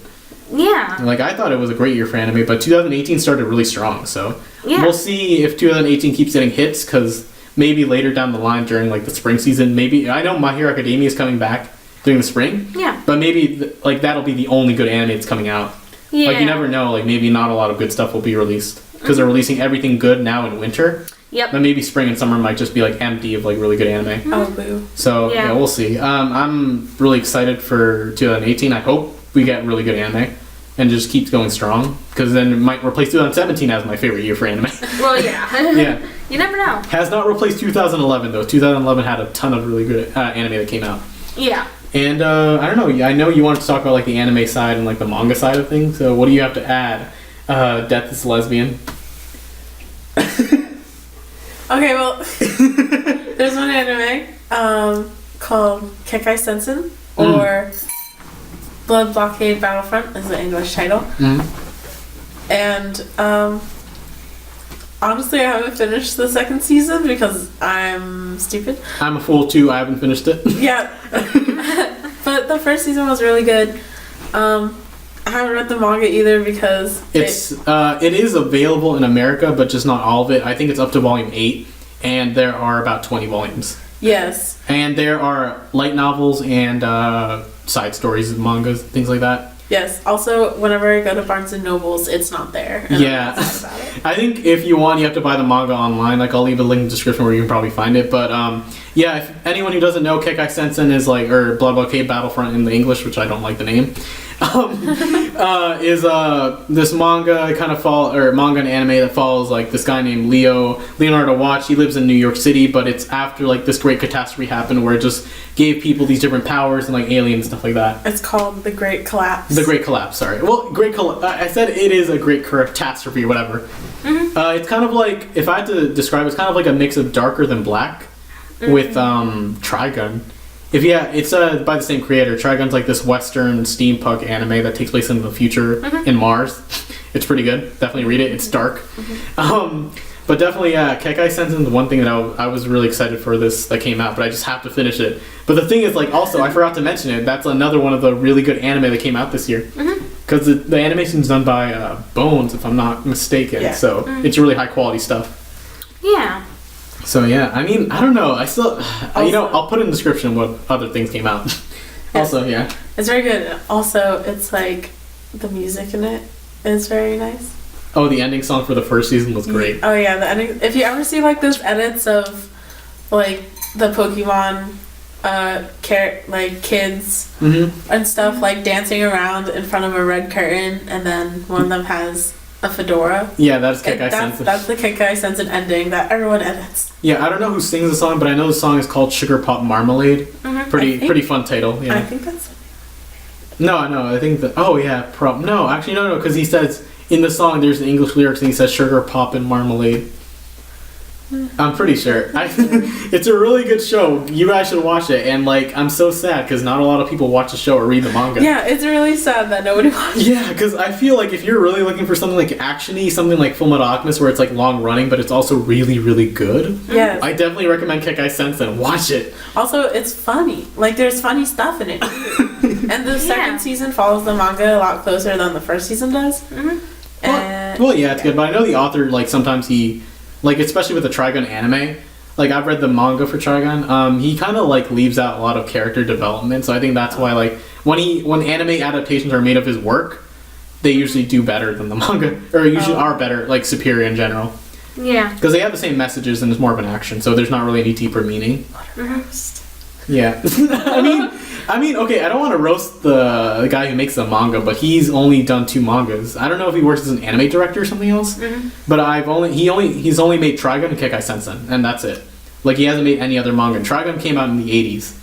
Yeah. Like I thought it was a great year for anime, but 2018 started really strong. So we'll see if 2018 keeps getting hits, because maybe later down the line during like the spring season, maybe I know My Hero Academia is coming back during the spring. Yeah. But maybe like that'll be the only good anime that's coming out. Yeah. Like you never know. Like maybe not a lot of good stuff will be released because they're releasing everything good now in winter. Yep. But maybe spring and summer might just be like empty of like really good anime. Oh, boo. So Yeah. we'll see. I'm really excited for 2018. I hope we get really good anime and just keeps going strong, because then it might replace 2017 as my favorite year for anime. Well, yeah. Yeah. You never know. Has not replaced 2011 though. 2011 had a ton of really good anime that came out. Yeah. And I don't know. I know you wanted to talk about like the anime side and like the manga side of things. So what do you have to add? Deathislesbian. Okay, well, there's one anime called Kekai Sensen, or Blood Blockade Battlefront is the English title. And honestly, I haven't finished the second season because I'm stupid. I'm a fool too. I haven't finished it. Yeah. But the first season was really good. I haven't read the manga either because it is available in America, but just not all of it. I think it's up to volume 8, and there are about 20 volumes. Yes. And there are light novels and side stories, mangas, things like that. Yes. Also, whenever I go to Barnes and Nobles, it's not there. And Yeah. I'm sad about it. I think if you want, you have to buy the manga online. Like, I'll leave a link in the description where you can probably find it. But yeah, if anyone who doesn't know, Kekai Sensen is like, or Blood Blockade Battlefront in the English, which I don't like the name, is this manga manga and anime that follows like this guy named Leonardo Watch. He lives in New York City, but it's after like this great catastrophe happened where it just gave people these different powers and like aliens and stuff like that. It's called The Great Collapse. The Great Collapse, sorry. Well, I said it is a great catastrophe or whatever. Mm-hmm. It's kind of like, if I had to describe it, it's kind of like a mix of Darker Than Black with Trigun. It's by the same creator. Trigun's like this Western steampunk anime that takes place in the future in Mars. It's pretty good. Definitely read it. It's dark. But definitely, Kekai Sensen is one thing that I was really excited for this that came out, but I just have to finish it. But the thing is, like, also, I forgot to mention it, that's another one of the really good anime that came out this year. Because the animation's done by Bones, if I'm not mistaken. Yeah. So it's really high quality stuff. Yeah. So yeah, I mean, I don't know. I still, I'll put in the description what other things came out. Also, yeah. It's very good. Also, it's like the music in it is very nice. Oh, the ending song for the first season was great. Oh yeah, the ending. If you ever see like those edits of like the Pokemon like kids and stuff like dancing around in front of a red curtain, and then one of them has a fedora. Yeah, that's Kekai Sensen. That's the Kekai Sensen ending that everyone edits. Yeah, I don't know who sings the song, but I know the song is called Sugar Pop Marmalade. Pretty fun title. Yeah. I think that's. No, I think that. Oh yeah, no, actually no, because he says in the song there's the English lyrics and he says Sugar Pop and Marmalade. I'm pretty sure. It's a really good show. You guys should watch it. And like, I'm so sad because not a lot of people watch the show or read the manga. Yeah, it's really sad that nobody watches. Yeah, because I feel like if you're really looking for something like actiony, something like Fullmetal Alchemist, where it's like long running, but it's also really, really good. Yes. I definitely recommend Kekai Sensen. Watch it. Also, it's funny. Like, there's funny stuff in it. And the second season follows the manga a lot closer than the first season does. Well, yeah, it's good. But I know the author, like, sometimes he... Like, especially with the Trigun anime, like, I've read the manga for Trigun, he kind of, like, leaves out a lot of character development, so I think that's why, like, when anime adaptations are made of his work, they usually do better than the manga, or usually are better, like, superior in general. Yeah. Because they have the same messages and it's more of an action, so there's not really any deeper meaning. Yeah. I mean, okay, I don't want to roast the guy who makes the manga, but he's only done 2 mangas. I don't know if he works as an anime director or something else, but he's only made Trigun and Kekai Sensen, and that's it. Like, he hasn't made any other manga. And Trigun came out in the 80s.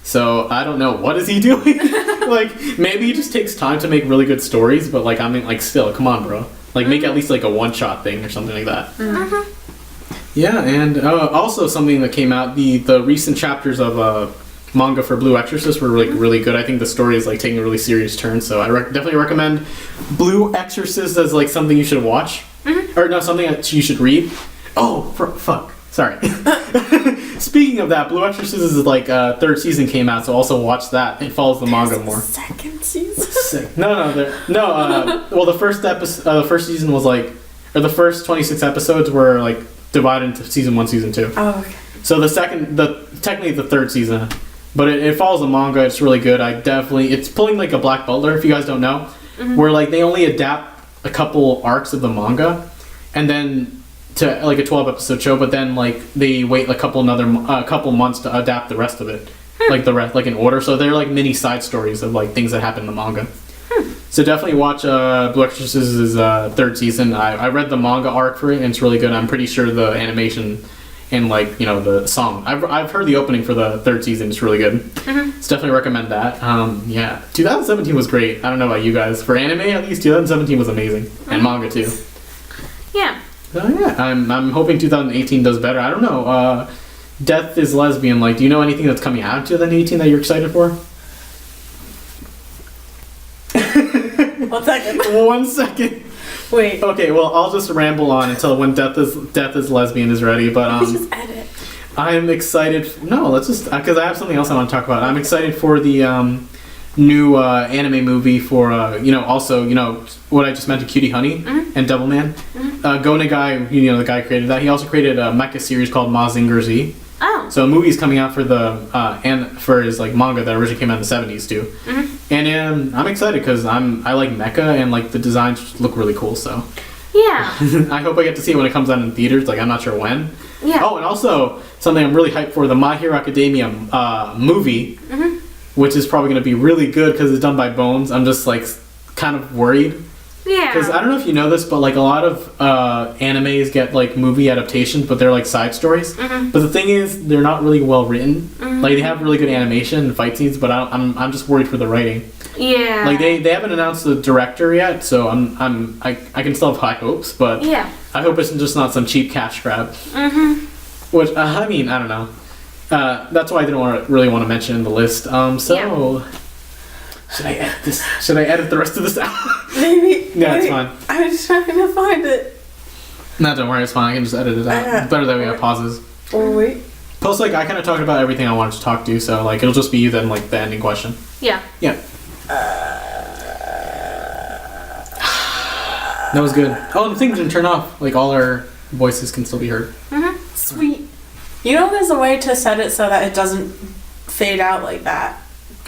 So, I don't know, what is he doing? Like, maybe he just takes time to make really good stories, but like, I mean, like, still, come on, bro. Like, make at least like a one-shot thing or something like that. Yeah, and also something that came out, the recent chapters of manga for Blue Exorcist were like really good. I think the story is like taking a really serious turn, so I definitely recommend Blue Exorcist as like something you should watch, or no, something that you should read. Oh, fuck, sorry. Speaking of that, Blue Exorcist is like 3rd season came out, so also watch that. It follows the manga more. Second season. Sick. No. Well, the first season was like, or the first 26 episodes were like divided into season 1, season 2. Oh, okay. So technically the 3rd season, but it follows the manga. It's really good. It's pulling like a Black Butler, if you guys don't know, where like they only adapt a couple arcs of the manga, and then to like a 12 episode show, but then like they wait a couple months to adapt the rest of it, like the rest, like in order. So they're like mini side stories of like things that happen in the manga. So definitely watch Blue Exorcist's 3rd season. I read the manga arc for it, and it's really good. I'm pretty sure the animation and like, you know, the song. I've heard the opening for the 3rd season. It's really good. So definitely recommend that. Yeah, 2017 was great. I don't know about you guys. For anime, at least 2017 was amazing, and manga too. Yeah. So yeah, I'm hoping 2018 does better. I don't know. Deathislesbian. Like, do you know anything that's coming out in 2018 that you're excited for? 1 second. 1 second. Wait. Okay, well, I'll just ramble on until when Deathislesbian is ready. But just edit. I'm excited. No, let's just because I have something else I want to talk about. I'm excited for the new anime movie for also what I just mentioned, Cutie Honey and Devilman. Go Nagai, the guy who created that. He also created a mecha series called Mazinger Z. Oh. So a movie is coming out for the for his like manga that originally came out in the 70s too. And I'm excited because I like mecha and like the designs look really cool. So yeah, I hope I get to see it when it comes out in theaters. Like I'm not sure when. Yeah. Oh, and also something I'm really hyped for, the My Hero Academia movie, which is probably going to be really good because it's done by Bones. I'm just like kind of worried. Yeah. Because I don't know if you know this, but like a lot of animes get like movie adaptations, but they're like side stories. But the thing is, they're not really well written. Like they have really good animation and fight scenes, but I'm just worried for the writing. Yeah. Like they haven't announced the director yet, so I can still have high hopes, but yeah. I hope it's just not some cheap cash grab. Which I mean, I don't know. That's why I didn't really want to mention in the list. Should I edit this? Should I edit the rest of this out? Maybe. Yeah, it's fine. I'm just trying to find it. No, don't worry, it's fine. I can just edit it out. It's better that we have pauses. Oh, wait. Plus, like, I kind of talked about everything I wanted to talk to, so, like, it'll just be you then, like, the ending question. Yeah. Yeah. That was good. Oh, and the thing didn't turn off. Like, all our voices can still be heard. Sweet. You know there's a way to set it so that it doesn't fade out like that.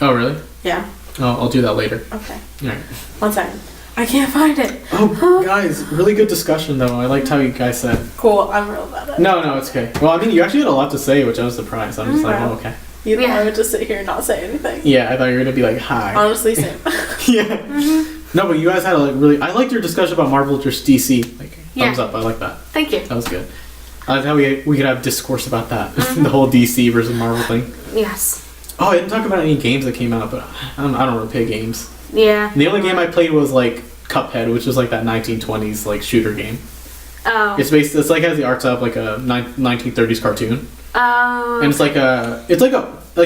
Oh, really? Yeah. Oh, I'll do that later. Okay. Alright. 1 second. I can't find it. Oh, guys, really good discussion, though. I liked how you guys said. Cool. I'm real about it. No, it's okay. Well, I mean, you actually had a lot to say, which I was surprised. I'm just like, oh, okay. You know, I would just sit here and not say anything. Yeah, I thought you were going to be like, hi. Honestly, same. Yeah. No, but you guys had a really... I liked your discussion about Marvel vs. DC. Like, thumbs up. I like that. Thank you. That was good. I like how we could have discourse about that. The whole DC versus Marvel thing. Yes. Oh, I didn't talk about any games that came out, but I don't really play games. Yeah. The only game I played was, like, Cuphead, which was, like, that 1920s, like, shooter game. Oh. It's like, has the art style of, like, a 1930s cartoon. Oh. And it's like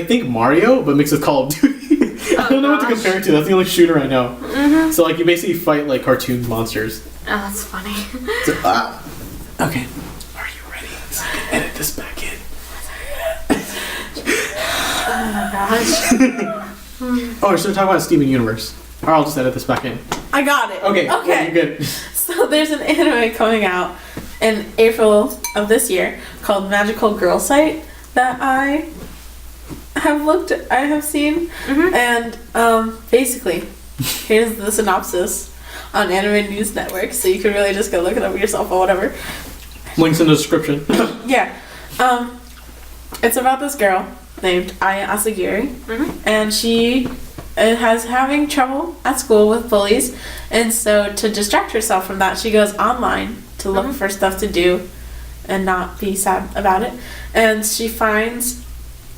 think Mario, but mixed with Call of Duty. I don't know what to compare it to. That's the only shooter I know. So like you basically fight like cartoon monsters. Oh, that's funny. So, okay. Are you ready? So I can edit this back in. Oh my gosh. Oh, I should talk about Steven Universe. Or I'll just edit this back in. I got it. Okay. Yeah, you're good. So there's an anime coming out in April of this year called Magical Girl Site that I have seen, and basically, here's the synopsis on Anime News Network, so you can really just go look it up yourself or whatever. Links in the description. Yeah, it's about this girl named Aya Asagiri, and she has having trouble at school with bullies, and so to distract herself from that, she goes online to look for stuff to do and not be sad about it, and she finds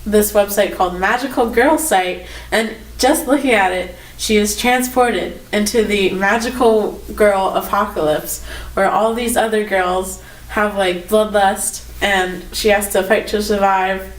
this website called Magical Girl Site, and just looking at it, she is transported into the magical girl apocalypse, where all these other girls have like bloodlust, and she has to fight to survive,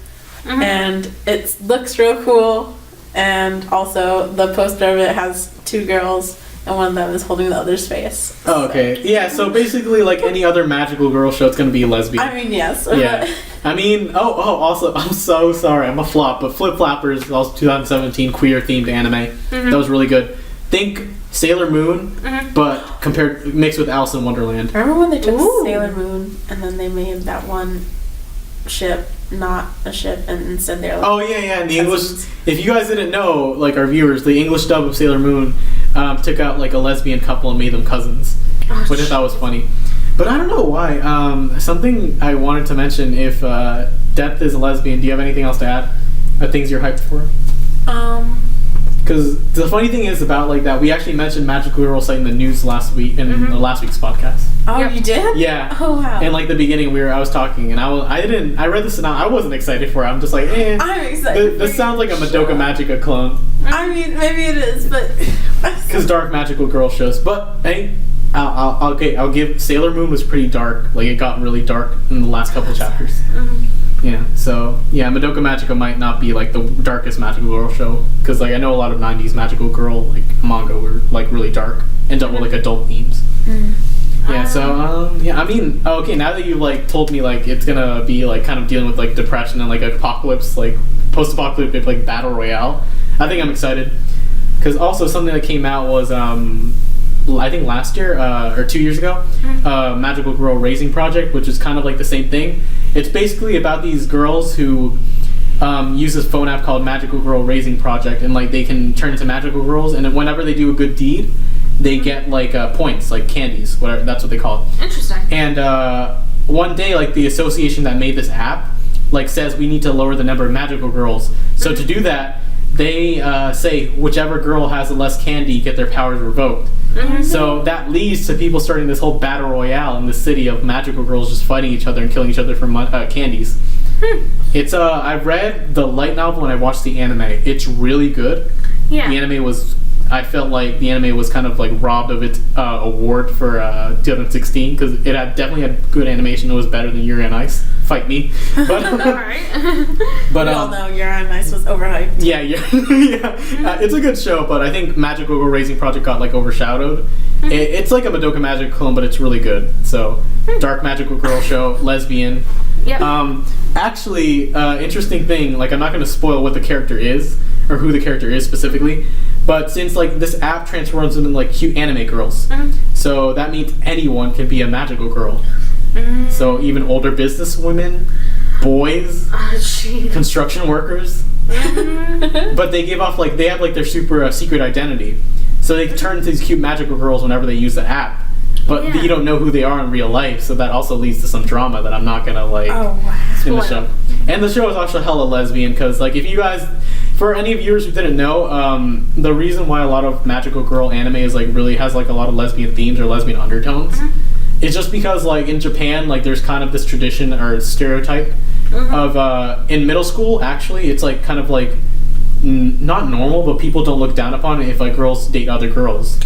and it looks real cool, and also the poster of it has 2 girls, and one of them is holding the other's face. Oh, okay. Yeah, so basically like any other magical girl show, it's gonna be lesbian. I mean, yes. Yeah. I mean, also, I'm so sorry, I'm a flop, but Flip Flappers is also 2017 queer-themed anime. That was really good. Think Sailor Moon, but mixed with Alice in Wonderland. Remember when they took Sailor Moon, and then they made that one ship not a ship, and instead they're like... Oh, yeah, and the English... If you guys didn't know, like our viewers, the English dub of Sailor Moon took out like a lesbian couple and made them cousins, which I thought was funny. But I don't know why. Something I wanted to mention, if Death is a lesbian, do you have anything else to add? Things you're hyped for? Because the funny thing is about like that, we actually mentioned Magical Girl Site in the news last week, in the last week's podcast. Oh, you did? Yeah. Oh, wow. And like the beginning, I was talking, and I read this and I wasn't excited for it. I'm just like, I'm excited. This sounds like a Madoka Magica clone. I mean, maybe it is, but... Because dark magical girl shows, but hey, I'll give Sailor Moon was pretty dark. Like it got really dark in the last couple chapters. Yeah, so yeah, Madoka Magica might not be like the darkest magical girl show, because like I know a lot of 90s magical girl like manga were like really dark and dealt with like adult themes. Yeah, so yeah, I mean, okay, now that you've like told me like it's gonna be like kind of dealing with like depression and like apocalypse, like post-apocalyptic like battle royale, I think I'm excited. Because also something that came out was I think last year or 2 years ago, Magical Girl Raising Project, which is kind of like the same thing. It's basically about these girls who use this phone app called Magical Girl Raising Project, and like they can turn into magical girls, and then whenever they do a good deed, they get like points, like candies, whatever, that's what they call it. Interesting. And one day, like the association that made this app, like says we need to lower the number of magical girls. So to do that, they say whichever girl has the less candy get their powers revoked. So that leads to people starting this whole battle royale in the city of magical girls just fighting each other and killing each other for candies. It's I've read the light novel and I watched the anime. It's really good. Yeah. The anime was, I felt like the anime was kind of like robbed of its award for 2016 because it definitely had good animation. It was better than Yuri on Ice. Fight me. But, Alright. But we all know Yuri on Ice was overhyped. Yeah. It's a good show, but I think Magical Girl Raising Project got like overshadowed. It's like a Madoka Magic clone, but it's really good. So, dark magical girl show, lesbian. Yep. Actually, interesting thing, like I'm not going to spoil what the character is, or who the character is specifically, but since like this app transforms into like cute anime girls, so that means anyone can be a magical girl. So even older business women, boys, construction workers, but they give off like, they have like their super secret identity. So they can turn into these cute magical girls whenever they use the app. But you don't know who they are in real life, so that also leads to some drama that I'm not gonna like in the show. And the show is actually hella lesbian because, like, if you guys, for any viewers who didn't know, the reason why a lot of magical girl anime is like really has like a lot of lesbian themes or lesbian undertones, is just because like in Japan, like there's kind of this tradition or stereotype of in middle school. Actually, it's like kind of like not normal, but people don't look down upon it if like girls date other girls.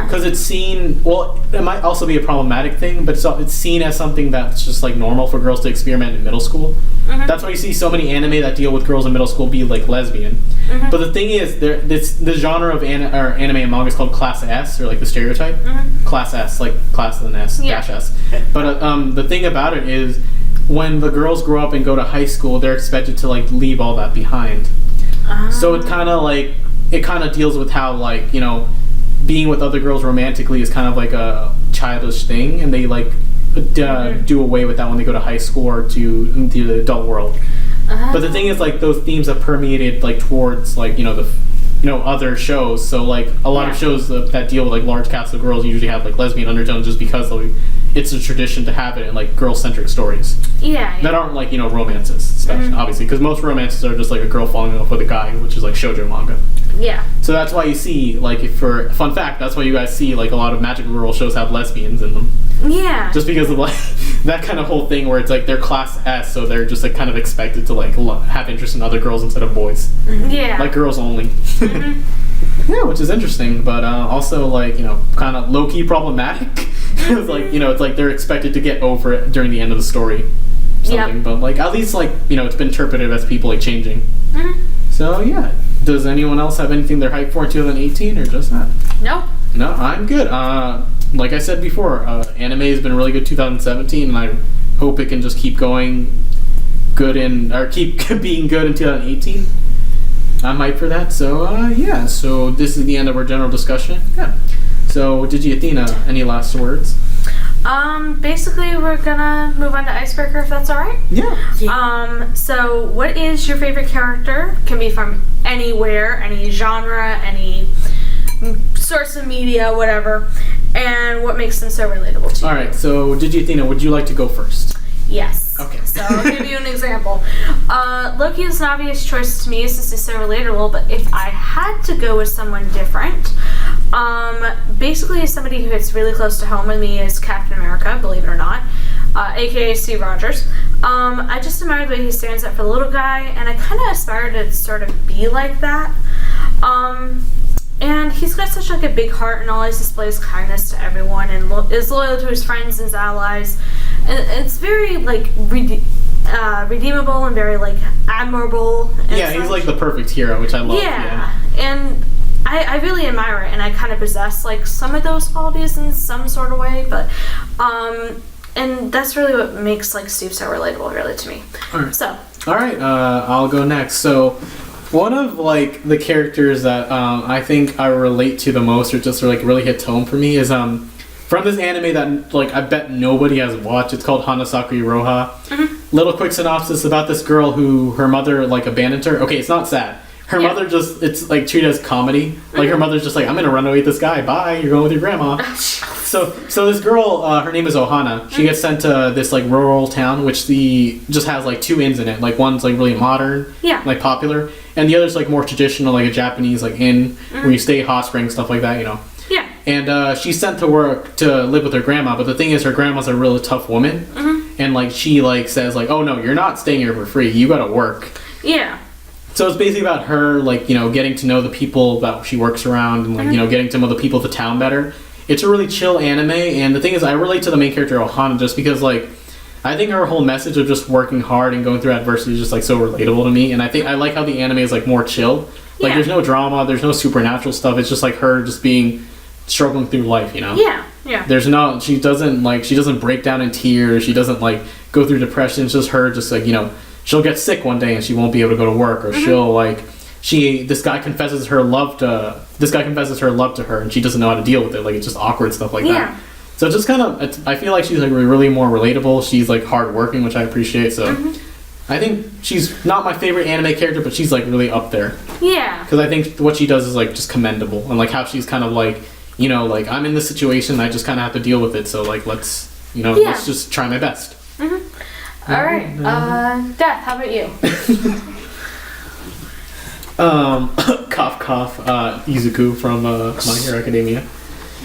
Because it's seen, well, it might also be a problematic thing, but it's seen as something that's just like normal for girls to experiment in middle school. That's why you see so many anime that deal with girls in middle school be like lesbian. But the thing is, the genre of anime and manga is called class S, or like the stereotype. Class S, like class with an S, dash S. But the thing about it is, when the girls grow up and go to high school, they're expected to like leave all that behind. So it kind of deals with how, like, you know, being with other girls romantically is kind of like a childish thing, and they like do away with that when they go to high school or into the adult world. But the thing is, like, those themes have permeated like towards like, you know, other shows. So like a lot of shows that deal with like large casts of girls usually have like lesbian undertones, just because like it's a tradition to have it in like girl-centric stories. That aren't like, you know, romances, especially obviously, because most romances are just like a girl falling in love with a guy, which is like shoujo manga. So that's why you see, like, for fun fact, that's why you guys see like a lot of magical girl shows have lesbians in them. Just because of like that kind of whole thing where it's like they're class S, so they're just like kind of expected to like have interest in other girls instead of boys. Like girls only. Yeah, which is interesting, but also like, you know, kind of low-key problematic. It's like, you know, it's like they're expected to get over it during the end of the story. Something, but like at least like, you know, it's been interpreted as people like changing. So yeah. Does anyone else have anything they're hyped for in 2018, or just that? No, I'm good. Like I said before, anime has been really good 2017, and I hope it can just keep going good or keep being good in 2018. I'm hyped for that. So yeah. So this is the end of our general discussion. Yeah. So Digiathena, any last words? Basically we're gonna move on to Icebreaker, if that's alright. So what is your favorite character? Can be from anywhere, any genre, any source of media, whatever, and what makes them so relatable to you? Alright, so Digiathena, would you like to go first? Yes. Okay. So I'll give you an example. Loki is an obvious choice to me since he's so relatable, but if I had to go with someone different, basically somebody who hits really close to home with me is Captain America, believe it or not, aka Steve Rogers. I just admire the way he stands up for the little guy, and I kind of aspire to sort of be like that. And he's got such like a big heart and always displays kindness to everyone and is loyal to his friends and his allies. And it's very like redeemable and very like admirable. And he's like the perfect hero, which I love. And I really admire it, and I kind of possess like some of those qualities in some sort of way, but and that's really what makes like Steve so relatable, really, to me. Alright, I'll go next. So One of like the characters that I think I relate to the most, or just like really hit home for me, is from this anime that like I bet nobody has watched. It's called Hanasakura Roha. Little quick synopsis about this girl who her mother like abandoned her. Okay, it's not sad. Her mother just, it's like treated as comedy. Like her mother's just like, I'm gonna run away with this guy. Bye. You're going with your grandma. So this girl, her name is Ohana. She gets sent to this like rural town, which just has like 2 inns in it. Like one's like really modern, like popular, and the other's like more traditional, like a Japanese like inn where you stay, hot spring, stuff like that, you know. Yeah. And she's sent to work to live with her grandma, but the thing is, her grandma's a really tough woman, and like she like says like, oh no, you're not staying here for free. You gotta work. Yeah. So it's basically about her, like, you know, getting to know the people that she works around and, like, you know, getting to know the people of the town better. It's a really chill anime, and the thing is, I relate to the main character, Ohana, just because, like, I think her whole message of just working hard and going through adversity is just, like, so relatable to me, and I think I like how the anime is, like, more chill. Like, there's no drama, there's no supernatural stuff, it's just, like, her just struggling through life, you know? Yeah. There's no, she doesn't break down in tears, she doesn't, like, go through depression, it's just her just, like, you know, she'll get sick one day and she won't be able to go to work, or she'll like this guy confesses her love to her and she doesn't know how to deal with it. Like, it's just awkward stuff like that. So it's just kind of, I feel like she's like really more relatable. She's like hardworking, which I appreciate. So I think she's not my favorite anime character, but she's like really up there. Yeah. Because I think what she does is like just commendable, and like how she's kind of like, you know, like I'm in this situation, I just kind of have to deal with it. So like let's just try my best. All right, Death, how about you? Cough, Izuku from My Hero Academia.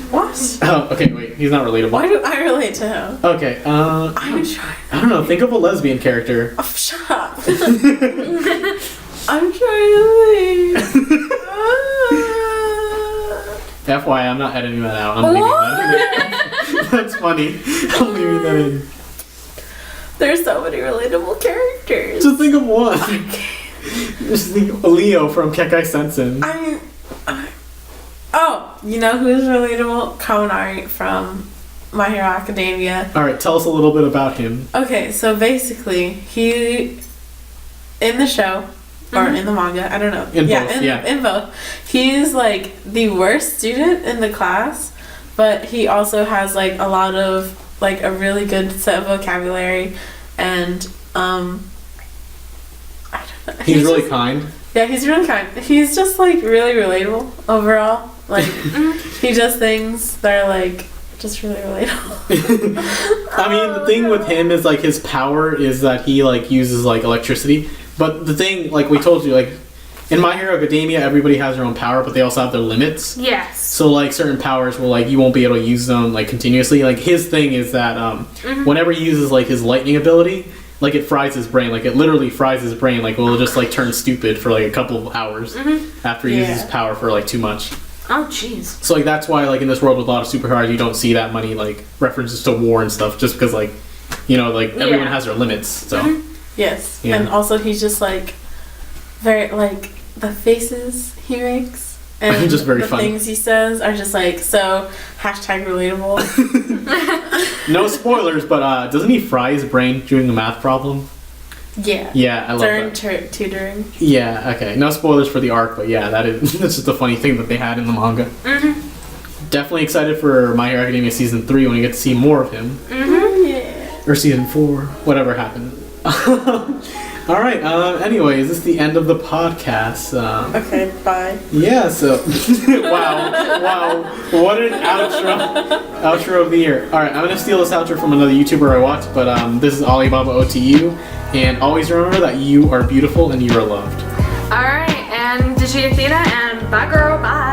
What? Oh, okay, wait, he's not relatable. Why do I relate to him? Okay, I'm trying. I don't know, think of a lesbian character. Oh, shut up. I'm trying to think. FYI, I'm not editing that out. I'm leaving that in. That's funny. I'm leaving that in. There's so many relatable characters. Just think of one. Okay. Just think of Leo from Kekai Sensen. Oh, you know who's relatable? Kaminari from My Hero Academia. Alright, tell us a little bit about him. Okay, so basically, he, in the show, or in the manga, I don't know. In both. He's like the worst student in the class, but he also has like a lot of like a really good set of vocabulary, and I don't know. He's really kind. Yeah, he's really kind. He's just like really relatable overall. Like he does things that are like just really relatable. I mean, the thing with him is like his power is that he like uses like electricity. But the thing, like we told you, like in My Hero Academia, everybody has their own power, but they also have their limits. Yes. So like certain powers will like you won't be able to use them like continuously. Like his thing is that whenever he uses like his lightning ability, like it fries his brain. Like it literally fries his brain. Like it'll just like turn stupid for like a couple of hours after he uses his power for like too much. Oh jeez. So like that's why like in this world with a lot of superheroes you don't see that many like references to war and stuff, just because like, you know, like everyone has their limits. So yes. Yeah. And also he's just like very like the faces he makes and just very the funny. Things he says are just like so #relatable. No spoilers, but doesn't he fry his brain during the math problem? Yeah. Yeah, I love that. During tutoring. Yeah, okay. No spoilers for the arc, but yeah, that's just a funny thing that they had in the manga. Definitely excited for My Hero Academia Season 3 when we get to see more of him. Yeah. Or Season 4, whatever happened. Alright, anyways, this is the end of the podcast. Okay, bye. Yeah, so... wow, what an outro of the year. Alright, I'm gonna steal this outro from another YouTuber I watched, but this is Alibabaotu, and always remember that you are beautiful and you are loved. Alright, and Digiathena, and bye girl, bye.